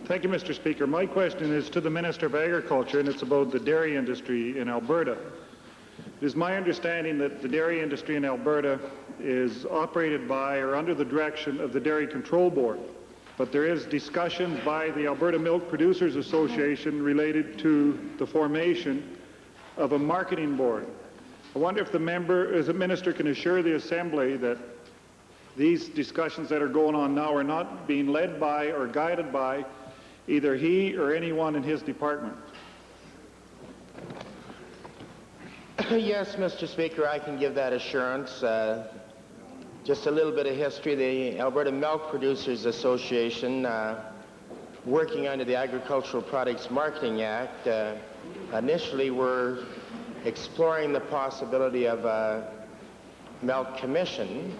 Thank you, Mr. Speaker. My question is to the Minister of Agriculture, and it's about the dairy industry in Alberta. It is my understanding that the dairy industry in Alberta is operated by or under the direction of the Dairy Control Board, but there is discussion by the Alberta Milk Producers Association related to the formation of a marketing board. I wonder if the minister can assure the Assembly that these discussions that are going on now are not being led by or guided by either he or anyone in his department. Yes, Mr. Speaker, I can give that assurance. Just a little bit of history. The Alberta Milk Producers Association, working under the Agricultural Products Marketing Act, initially were exploring the possibility of a milk commission.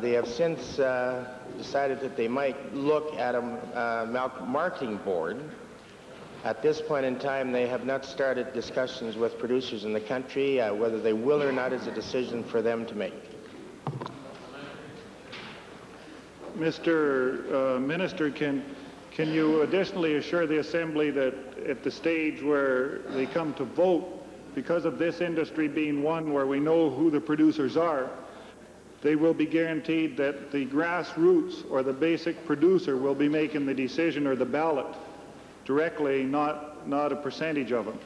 They have since decided that they might look at a milk marketing board. At this point in time, they have not started discussions with producers in the country. Whether they will or not is a decision for them to make. Mr. Minister, can you additionally assure the Assembly that at the stage where they come to vote, because of this industry being one where we know who the producers are, they will be guaranteed that the grassroots or the basic producer will be making the decision or the ballot directly, not a percentage of them?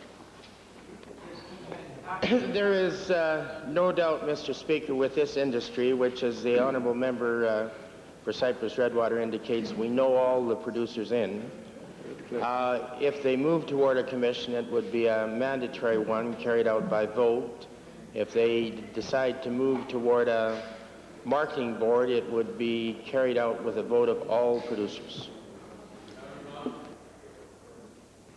There is no doubt, Mr. Speaker, with this industry, which, as the honourable member for Cypress Redwater indicates, we know all the producers in. If they move toward a commission, it would be a mandatory one carried out by vote. If they decide to move toward a marketing board, it would be carried out with a vote of all producers.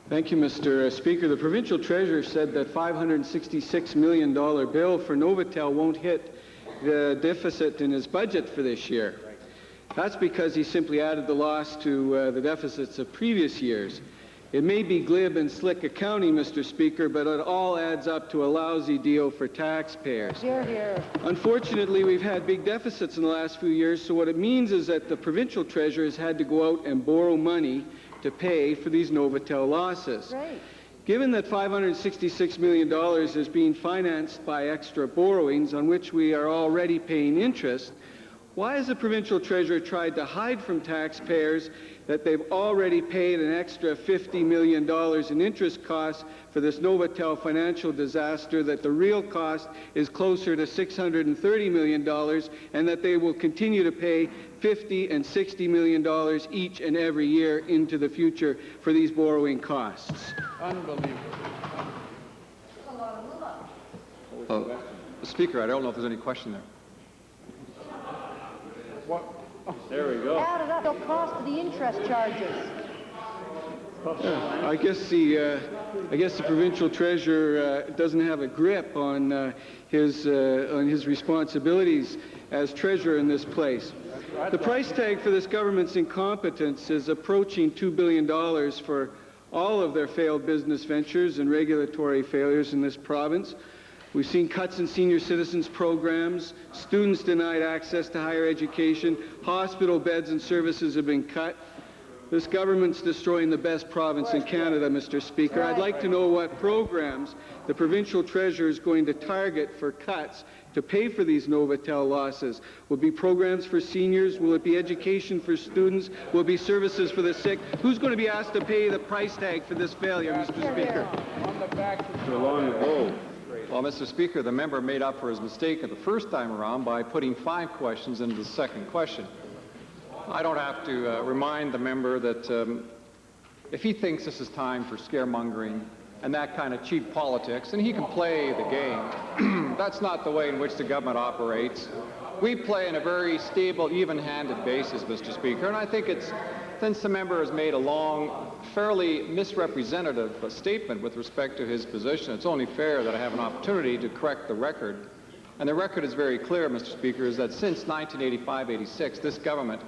Thank you, Mr. Speaker. The provincial treasurer said that $566 million bill for Novotel won't hit the deficit in his budget for this year. That's because he simply added the loss to the deficits of previous years. It may be glib and slick accounting, Mr. Speaker, but it all adds up to a lousy deal for taxpayers. Hear, hear. Unfortunately, we've had big deficits in the last few years, so what it means is that the provincial treasurer has had to go out and borrow money to pay for these Novotel losses. Right. Given that $566 million is being financed by extra borrowings on which we are already paying interest, why has the provincial treasurer tried to hide from taxpayers that they've already paid an extra $50 million in interest costs for this Novotel financial disaster, that the real cost is closer to $630 million, and that they will continue to pay $50 and $60 million each and every year into the future for these borrowing costs? Unbelievable. Speaker, I don't know if there's any question there. There we go. Add it up, the cost of the interest charges. I guess the provincial treasurer doesn't have a grip on his responsibilities as treasurer in this place. The price tag for this government's incompetence is approaching $2 billion for all of their failed business ventures and regulatory failures in this province. We've seen cuts in senior citizens programs, students denied access to higher education, hospital beds and services have been cut. This government's destroying the best province in Canada, Mr. Speaker. I'd like to know what programs the provincial treasurer is going to target for cuts to pay for these Novotel losses. Will it be programs for seniors? Will it be education for students? Will it be services for the sick? Who's going to be asked to pay the price tag for this failure, Mr. Speaker? On the back. It's a long road. Well, Mr. Speaker, the member made up for his mistake at the first time around by putting 5 questions into the second question. I don't have to remind the member that if he thinks this is time for scaremongering and that kind of cheap politics, then he can play the game. That's not the way in which the government operates. We play in a very stable, even-handed basis, Mr. Speaker, and I think it's, since the member has made a long, fairly misrepresentative statement with respect to his position, it's only fair that I have an opportunity to correct the record. And the record is very clear, Mr. Speaker, is that since 1985-86, this government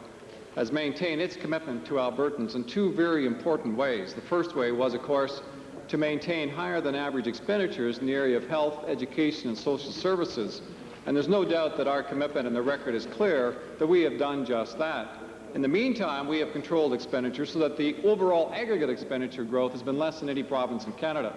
has maintained its commitment to Albertans in two very important ways. The first way was, of course, to maintain higher than average expenditures in the area of health, education, and social services. And there's no doubt that our commitment, and the record is clear, that we have done just that. In the meantime, we have controlled expenditures so that the overall aggregate expenditure growth has been less than any province in Canada.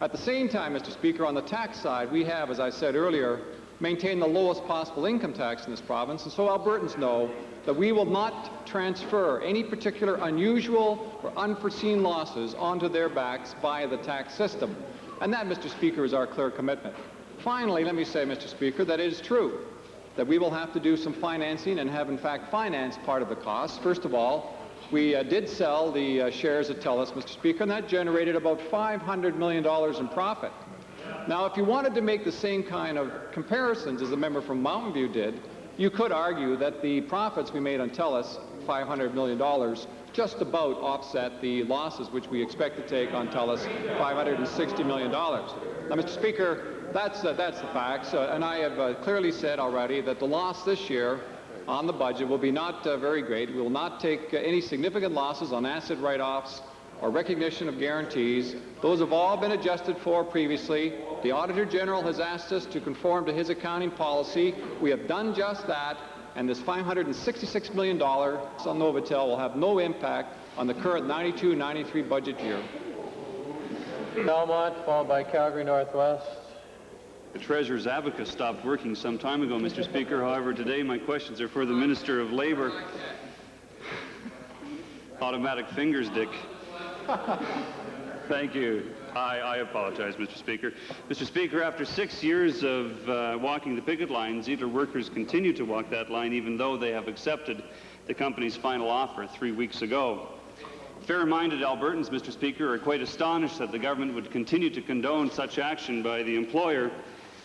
At the same time, Mr. Speaker, on the tax side, we have, as I said earlier, maintained the lowest possible income tax in this province, and so Albertans know that we will not transfer any particular unusual or unforeseen losses onto their backs by the tax system. And that, Mr. Speaker, is our clear commitment. Finally, let me say, Mr. Speaker, that it is true that we will have to do some financing and have, in fact, financed part of the cost. First of all, we did sell the shares at TELUS, Mr. Speaker, and that generated about $500 million in profit. Now, if you wanted to make the same kind of comparisons as the member from Mountain View did, you could argue that the profits we made on TELUS, $500 million, just about offset the losses which we expect to take on TELUS, $560 million. Now, Mr. Speaker, that's the facts, and I have clearly said already that the loss this year on the budget will be not very great. We will not take any significant losses on asset write-offs or recognition of guarantees. Those have all been adjusted for previously. The Auditor General has asked us to conform to his accounting policy. We have done just that, and this $566 million on Novotel will have no impact on the current 92-93 budget year. Belmont, followed by Calgary Northwest. The Treasurer's abacus stopped working some time ago, Mr. Speaker. However, today my questions are for the Minister of Labour. Automatic fingers, Dick. Thank you. I apologize, Mr. Speaker. Mr. Speaker, after 6 years of walking the picket line, Ziegler workers continue to walk that line even though they have accepted the company's final offer 3 weeks ago. Fair-minded Albertans, Mr. Speaker, are quite astonished that the government would continue to condone such action by the employer.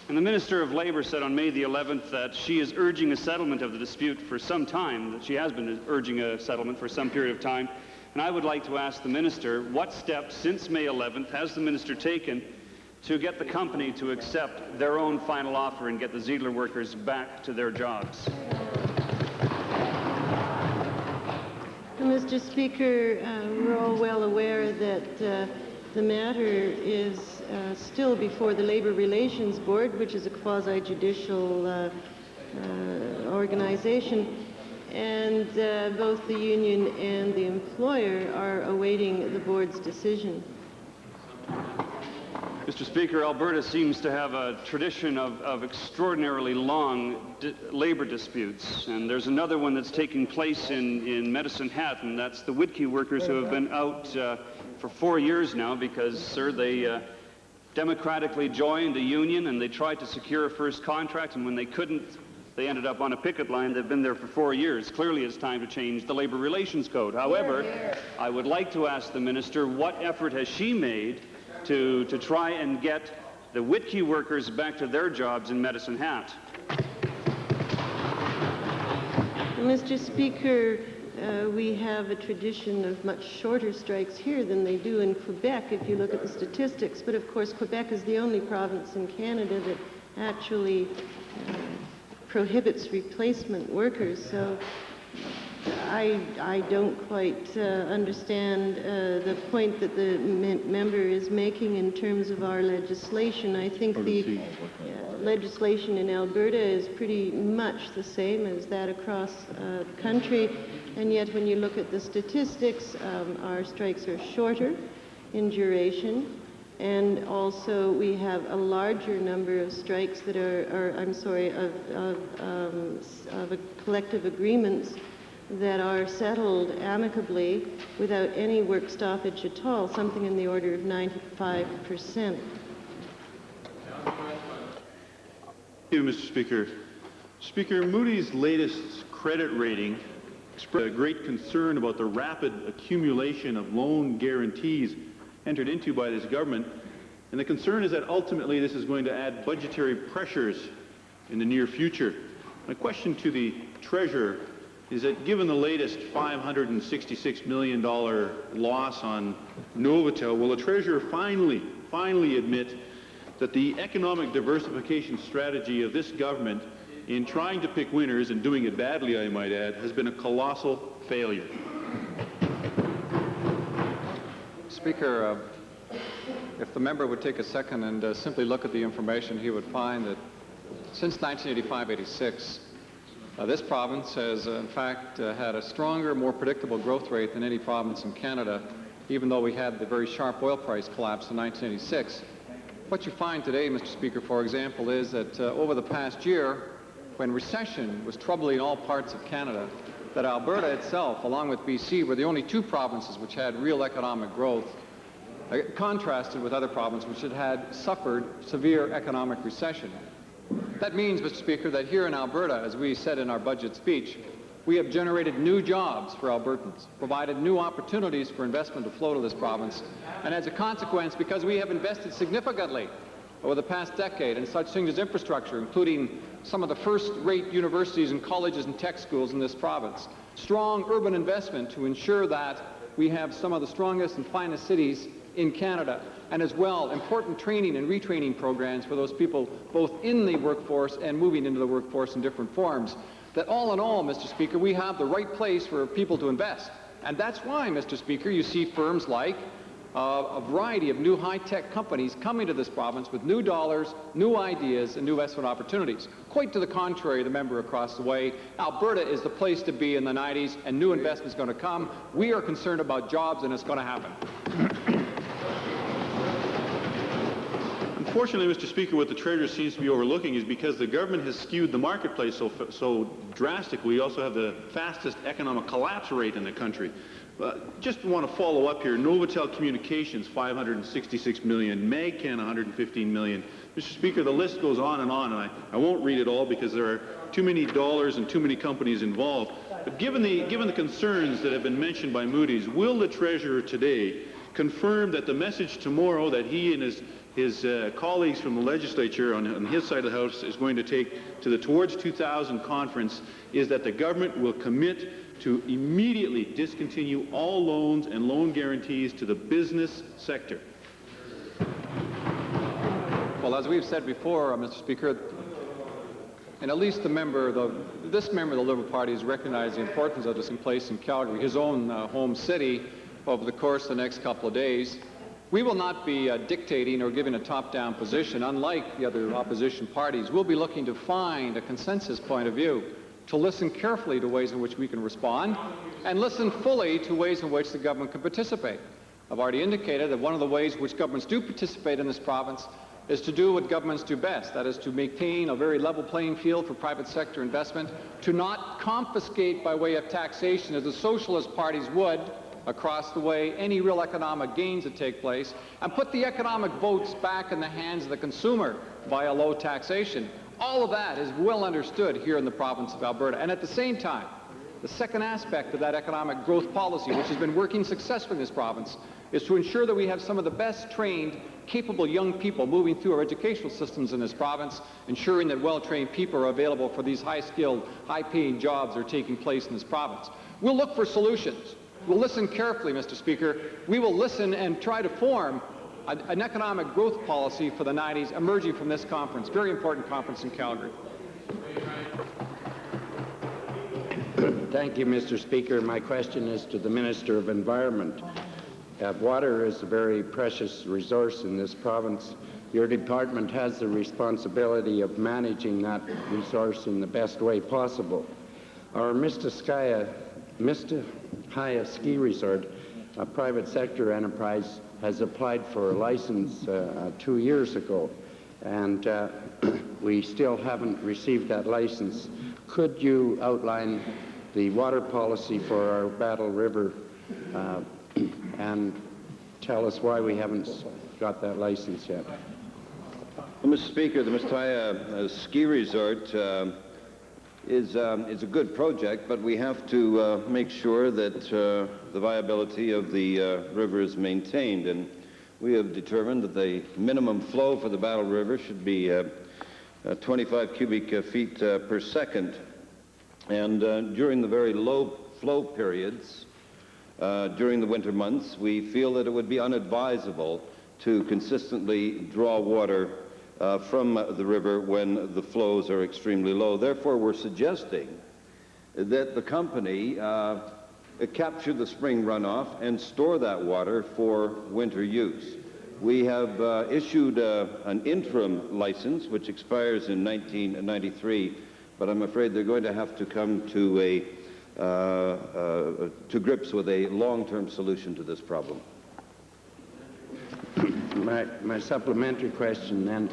And the Minister of Labour said on May the 11th that she is urging a settlement of the dispute for some time, that she has been urging a settlement for some period of time. And I would like to ask the Minister, what steps since May 11th has the Minister taken to get the company to accept their own final offer and get the Ziegler workers back to their jobs? Mr. Speaker, we're all well aware that the matter is still before the Labour Relations Board, which is a quasi-judicial organization, and both the union and the employer are awaiting the board's decision. Mr. Speaker, Alberta seems to have a tradition of extraordinarily long labor disputes, and there's another one that's taking place in Medicine Hat, and that's the Whitkey workers who have been out for 4 years now because, sir, they democratically joined a union and they tried to secure a first contract, and when they couldn't, they ended up on a picket line. They've been there for 4 years. Clearly, it's time to change the Labor Relations Code. However, I would like to ask the minister, what effort has she made to try and get the Whitkey workers back to their jobs in Medicine Hat? Mr. Speaker, we have a tradition of much shorter strikes here than they do in Quebec, if you look at the statistics. But of course, Quebec is the only province in Canada that actually prohibits replacement workers. So I don't quite understand the point that the member is making in terms of our legislation. I think the legislation in Alberta is pretty much the same as that across the country, and yet when you look at the statistics, our strikes are shorter in duration, and also we have a larger number of strikes that of collective agreements that are settled amicably without any work stoppage at all, something in the order of 95%. Thank you, Mr. Speaker. Speaker, Moody's latest credit rating expressed great concern about the rapid accumulation of loan guarantees entered into by this government. And the concern is that ultimately this is going to add budgetary pressures in the near future. My question to the Treasurer is that given the latest $566 million loss on Novotel, will the Treasurer finally admit that the economic diversification strategy of this government in trying to pick winners and doing it badly, I might add, has been a colossal failure? Speaker, if the member would take a second and simply look at the information, he would find that since 1985-86, this province has, in fact, had a stronger, more predictable growth rate than any province in Canada, even though we had the very sharp oil price collapse in 1986. What you find today, Mr. Speaker, for example, is that over the past year, when recession was troubling all parts of Canada, that Alberta itself, along with BC, were the only two provinces which had real economic growth, contrasted with other provinces which had suffered severe economic recession. That means, Mr. Speaker, that here in Alberta, as we said in our budget speech, we have generated new jobs for Albertans, provided new opportunities for investment to flow to this province, and as a consequence, because we have invested significantly over the past decade in such things as infrastructure, including some of the first-rate universities and colleges and tech schools in this province, strong urban investment to ensure that we have some of the strongest and finest cities in Canada, and as well important training and retraining programs for those people both in the workforce and moving into the workforce in different forms, that all in all, Mr. Speaker, we have the right place for people to invest. And that's why, Mr. Speaker, you see firms like a variety of new high-tech companies coming to this province with new dollars, new ideas, and new investment opportunities. Quite to the contrary, the member across the way, Alberta is the place to be in the 90s, and new investment is going to come. We are concerned about jobs, and it's going to happen. Unfortunately, Mr. Speaker, what the Treasurer seems to be overlooking is because the government has skewed the marketplace so drastically, we also have the fastest economic collapse rate in the country. Just want to follow up here. Novotel Communications, $566 million. Magcan, $115 million. Mr. Speaker, the list goes on, and I won't read it all because there are too many dollars and too many companies involved. But given the concerns that have been mentioned by Moody's, will the Treasurer today confirm that the message tomorrow that he and his colleagues from the legislature on his side of the House is going to take to the Towards 2000 conference is that the government will commit to immediately discontinue all loans and loan guarantees to the business sector? Well, as we've said before, Mr. Speaker, and at least this member of the Liberal Party has recognized the importance of this in place in Calgary, his own home city, over the course of the next couple of days. We will not be dictating or giving a top-down position, unlike the other opposition parties. We'll be looking to find a consensus point of view, to listen carefully to ways in which we can respond, and listen fully to ways in which the government can participate. I've already indicated that one of the ways in which governments do participate in this province is to do what governments do best, that is to maintain a very level playing field for private sector investment, to not confiscate by way of taxation, as the socialist parties would, across the way, any real economic gains that take place, and put the economic votes back in the hands of the consumer via low taxation. All of that is well understood here in the province of Alberta. And at the same time, the second aspect of that economic growth policy, which has been working successfully in this province, is to ensure that we have some of the best trained, capable young people moving through our educational systems in this province, ensuring that well-trained people are available for these high-skilled, high-paying jobs that are taking place in this province. We'll look for solutions. We'll listen carefully, Mr. Speaker. We will listen and try to form an economic growth policy for the 90s emerging from this conference, very important conference in Calgary. Thank you, Mr. Speaker. My question is to the Minister of Environment. Water is a very precious resource in this province. Your department has the responsibility of managing that resource in the best way possible. Our Mistahaya Ski Resort, a private sector enterprise, has applied for a license 2 years ago, and we still haven't received that license. Could you outline the water policy for our Battle River and tell us why we haven't got that license yet? Well, Mr. Speaker, the Mistahaya Ski Resort is a good project, but we have to make sure that the viability of the river is maintained. And we have determined that the minimum flow for the Battle River should be 25 cubic feet per second. And during the very low flow periods, during the winter months, we feel that it would be unadvisable to consistently draw water from the river when the flows are extremely low. Therefore, we're suggesting that the company capture the spring runoff and store that water for winter use. We have issued an interim license, which expires in 1993, but I'm afraid they're going to have to come to grips with a long-term solution to this problem. My supplementary question then,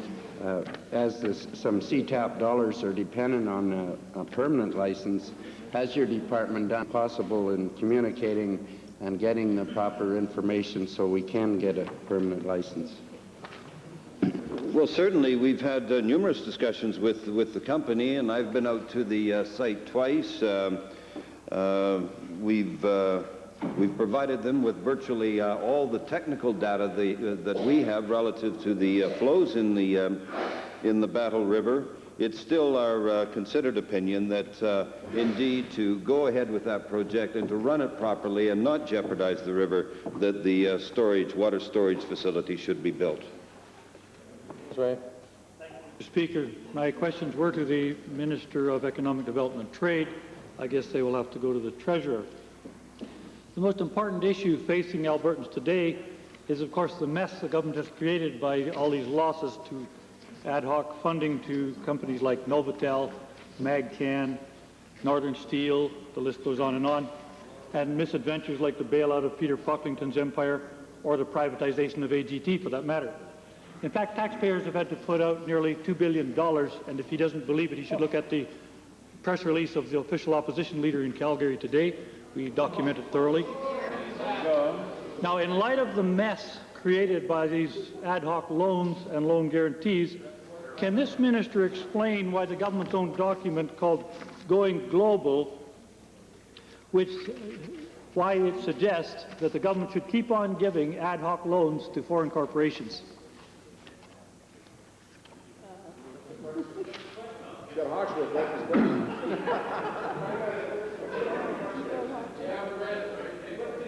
as some CTAP dollars are dependent on a permanent license, has your department done possible in communicating and getting the proper information so we can get a permanent license? Well, certainly we've had numerous discussions with the company, and I've been out to the site twice. We've provided them with virtually all the technical data that we have relative to the flows in the Battle River. It's still our considered opinion that indeed to go ahead with that project and to run it properly and not jeopardize the river, that the water storage facility should be built. Ray. Mr. Speaker, my questions were to the Minister of Economic Development and Trade. I guess they will have to go to the Treasurer. The most important issue facing Albertans today is, of course, the mess the government has created by all these losses to ad hoc funding to companies like Novotel, MagCan, Northern Steel, the list goes on, and misadventures like the bailout of Peter Pocklington's empire or the privatization of AGT, for that matter. In fact, taxpayers have had to put out nearly $2 billion, and if he doesn't believe it, he should look at the press release of the official opposition leader in Calgary today. We documented thoroughly. Now, in light of the mess created by these ad hoc loans and loan guarantees, can this minister explain why the government's own document called Going Global, why it suggests that the government should keep on giving ad hoc loans to foreign corporations?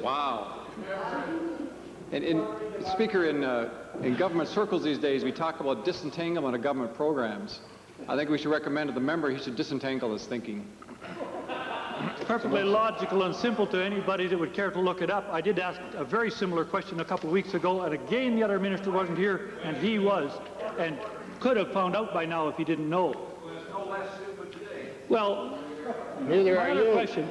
Wow. And Speaker, in government circles these days, we talk about disentanglement of government programs. I think we should recommend to the member he should disentangle his thinking. It's perfectly logical and simple to anybody that would care to look it up. I did ask a very similar question a couple of weeks ago, and again the other minister wasn't here, and he was, and could have found out by now if he didn't know. Well, neither are you. Question.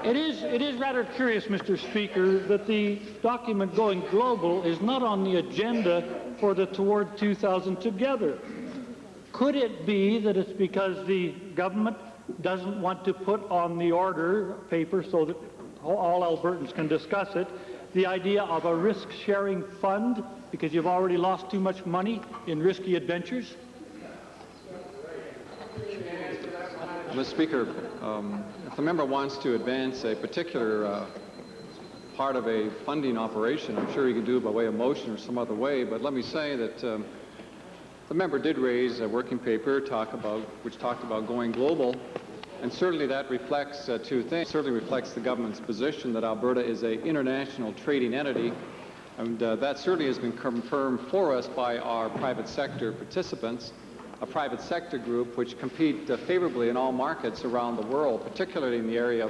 It is rather curious, Mr. Speaker, that the document Going Global is not on the agenda for the Toward 2000 Together. Could it be that it's because the government doesn't want to put on the order paper so that all Albertans can discuss it, the idea of a risk-sharing fund because you've already lost too much money in risky adventures? Mr. Speaker, if the member wants to advance a particular part of a funding operation, I'm sure he can do it by way of motion or some other way, but let me say that the member did raise a working paper which talked about going global, and certainly that reflects two things. It certainly reflects the government's position that Alberta is an international trading entity, and that certainly has been confirmed for us by our private sector participants, a private sector group which compete favorably in all markets around the world, particularly in the area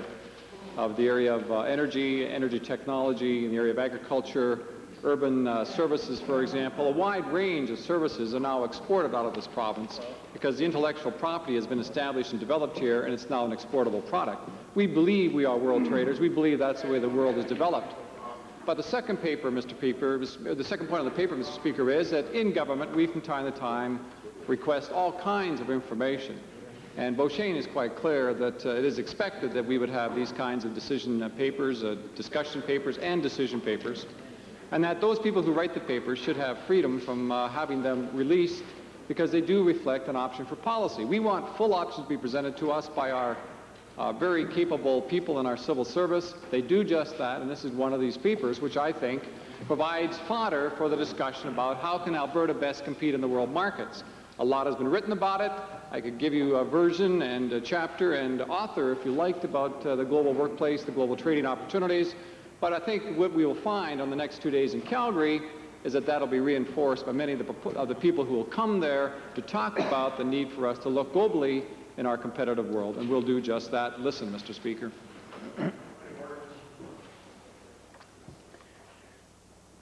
of energy technology, in the area of agriculture, urban services, for example. A wide range of services are now exported out of this province because the intellectual property has been established and developed here, and it's now an exportable product. We believe we are world traders. We believe that's the way the world is developed. But the second point of the paper, Mr. Speaker, is that in government, we from time to time request all kinds of information. And Beauchesne is quite clear that it is expected that we would have these kinds of decision papers, discussion papers, and decision papers, and that those people who write the papers should have freedom from having them released because they do reflect an option for policy. We want full options to be presented to us by our very capable people in our civil service. They do just that, and this is one of these papers which I think provides fodder for the discussion about how can Alberta best compete in the world markets. A lot has been written about it. I could give you a version and a chapter and author, if you liked, about the global workplace, the global trading opportunities. But I think what we will find on the next 2 days in Calgary is that that'll be reinforced by many of the people who will come there to talk about the need for us to look globally in our competitive world, and we'll do just that. Listen, Mr. Speaker.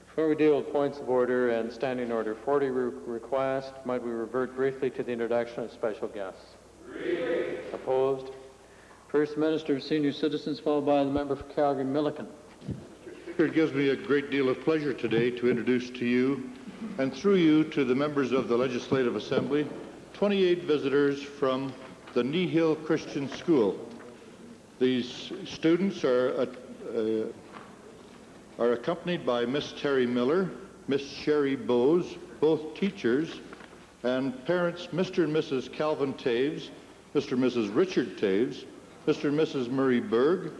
Before we deal with points of order and Standing Order 40 request, might we revert briefly to the introduction of special guests? Agreed. Opposed? First Minister of Senior Citizens, followed by the member for Calgary-Milliken. It gives me a great deal of pleasure today to introduce to you, and through you to the members of the Legislative Assembly, 28 visitors from the Nehill Christian School. These students are accompanied by Miss Terry Miller, Miss Sherry Bowes, both teachers, and parents Mr. and Mrs. Calvin Taves, Mr. and Mrs. Richard Taves, Mr. and Mrs. Murray Berg,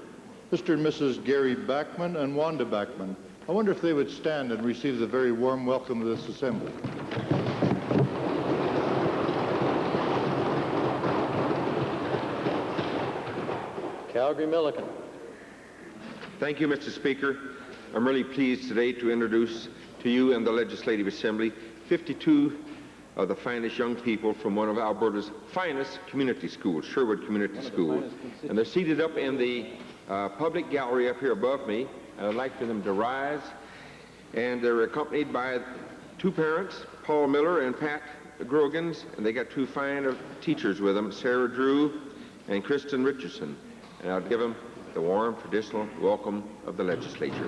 Mr. and Mrs. Gary Backman, and Wanda Backman. I wonder if they would stand and receive the very warm welcome of this assembly. Calgary-Milliken. Thank you, Mr. Speaker. I'm really pleased today to introduce to you and the Legislative Assembly 52 of the finest young people from one of Alberta's finest community schools, Sherwood Community School. And they're seated up in the public gallery up here above me, and I'd like for them to rise. And they're accompanied by two parents, Paul Miller and Pat Grogans, and they got two fine teachers with them, Sarah Drew and Kristen Richardson. And I'll give them the warm, traditional welcome of the legislature.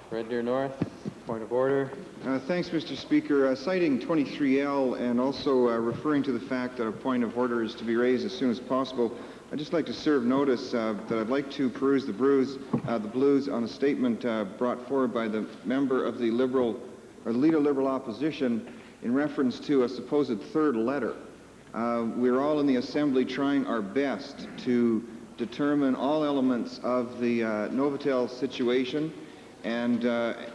Red Deer North, point of order. Thanks, Mr. Speaker. Citing 23L and also referring to the fact that a point of order is to be raised as soon as possible, I'd just like to serve notice that I'd like to peruse the blues on a statement brought forward by the member of the Liberal, or the Leader of Liberal Opposition, in reference to a supposed third letter. We're all in the Assembly trying our best to determine all elements of the Novotel situation, and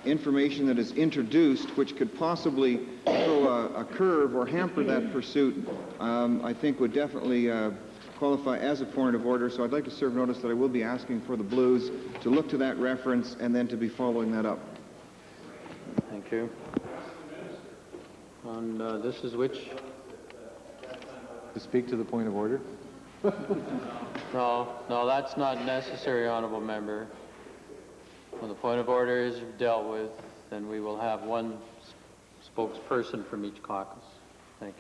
information that is introduced which could possibly throw a curve or hamper that pursuit, I think would definitely qualify as a point of order. So I'd like to serve notice that I will be asking for the blues to look to that reference and then to be following that up. Thank you. And this is which? To speak to the point of order? No, that's not necessary, Honourable Member. When the point of order is dealt with, then we will have one spokesperson from each caucus. Thank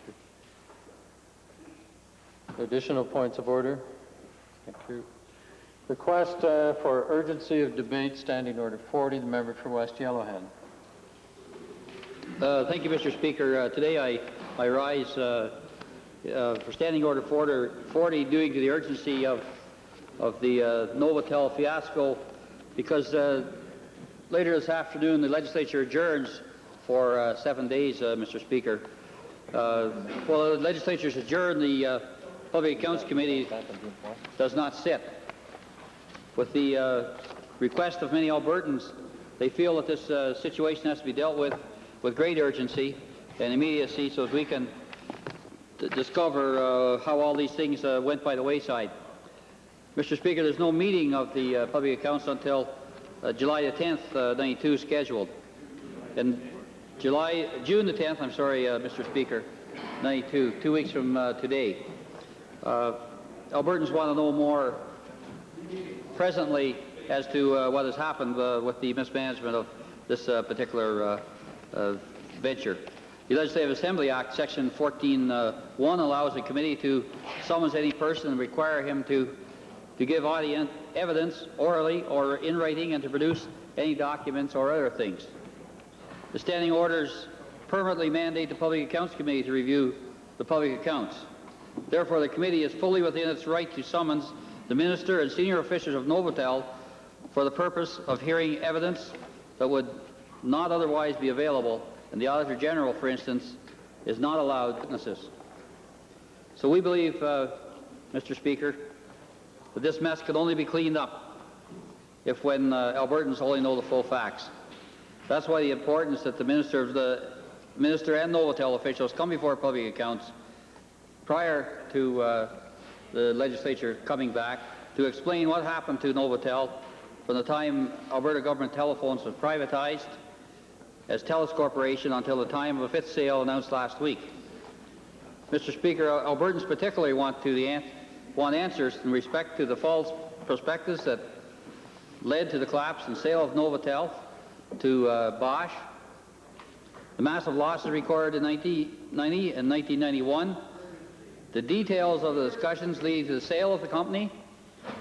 you. Additional points of order? Thank you. Request for urgency of debate, Standing Order 40, the member for West Yellowhead. Thank you, Mr. Speaker. Today I rise for Standing Order 40 due to the urgency of the Novotel fiasco, because later this afternoon the legislature adjourns for 7 days, Mr. Speaker. Well, the legislature's adjourned, the Public Accounts Committee does not sit. With the request of many Albertans, they feel that this situation has to be dealt with great urgency and immediacy so that we can discover how all these things went by the wayside. Mr. Speaker, there's no meeting of the Public Accounts until July the 10th, 92 scheduled. And June the 10th, I'm sorry, Mr. Speaker, 92, 2 weeks from today. Albertans want to know more presently as to what has happened with the mismanagement of this particular venture. The Legislative Assembly Act, Section 14.1, allows the committee to summons any person and require him to give audience evidence orally or in writing and to produce any documents or other things. The standing orders permanently mandate the Public Accounts Committee to review the public accounts. Therefore, the committee is fully within its right to summons the minister and senior officials of Novotel for the purpose of hearing evidence that would not otherwise be available, and the Auditor General, for instance, is not allowed witnesses. So we believe, Mr. Speaker, that this mess can only be cleaned up if when Albertans only know the full facts. That's why the importance that the Minister and Novotel officials come before Public Accounts prior to the legislature coming back to explain what happened to Novotel from the time Alberta government telephones was privatized as TELUS Corporation until the time of a fifth sale announced last week. Mr. Speaker, Albertans particularly want answers in respect to the false prospectus that led to the collapse and sale of Novotel to Bosch, the massive losses recorded in 1990 and 1991, the details of the discussions leading to the sale of the company.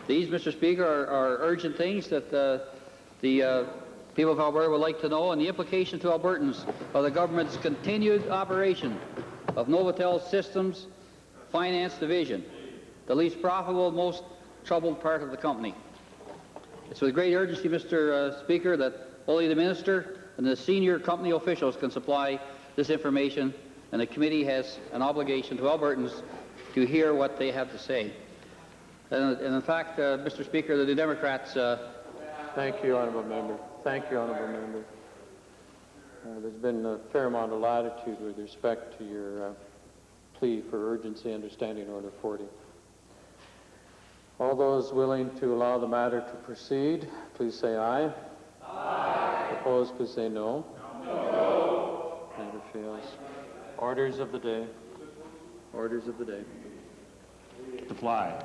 These, Mr. Speaker, are urgent things that the people of Alberta would like to know, and the implication to Albertans of the government's continued operation of Novotel's Systems Finance Division, the least profitable, most troubled part of the company. It's with great urgency, Mr. Speaker, that only the Minister and the senior company officials can supply this information, and the committee has an obligation to Albertans to hear what they have to say. And in fact, Mr. Speaker, the New Democrats... Thank you, Honourable Member. Thank you, Honourable Member. There's been a fair amount of latitude with respect to your plea for urgency under Standing Order 40. All those willing to allow the matter to proceed, please say aye. Aye. Opposed, please say no. No. Matter fails. Orders of the day. Orders of the day. The flag.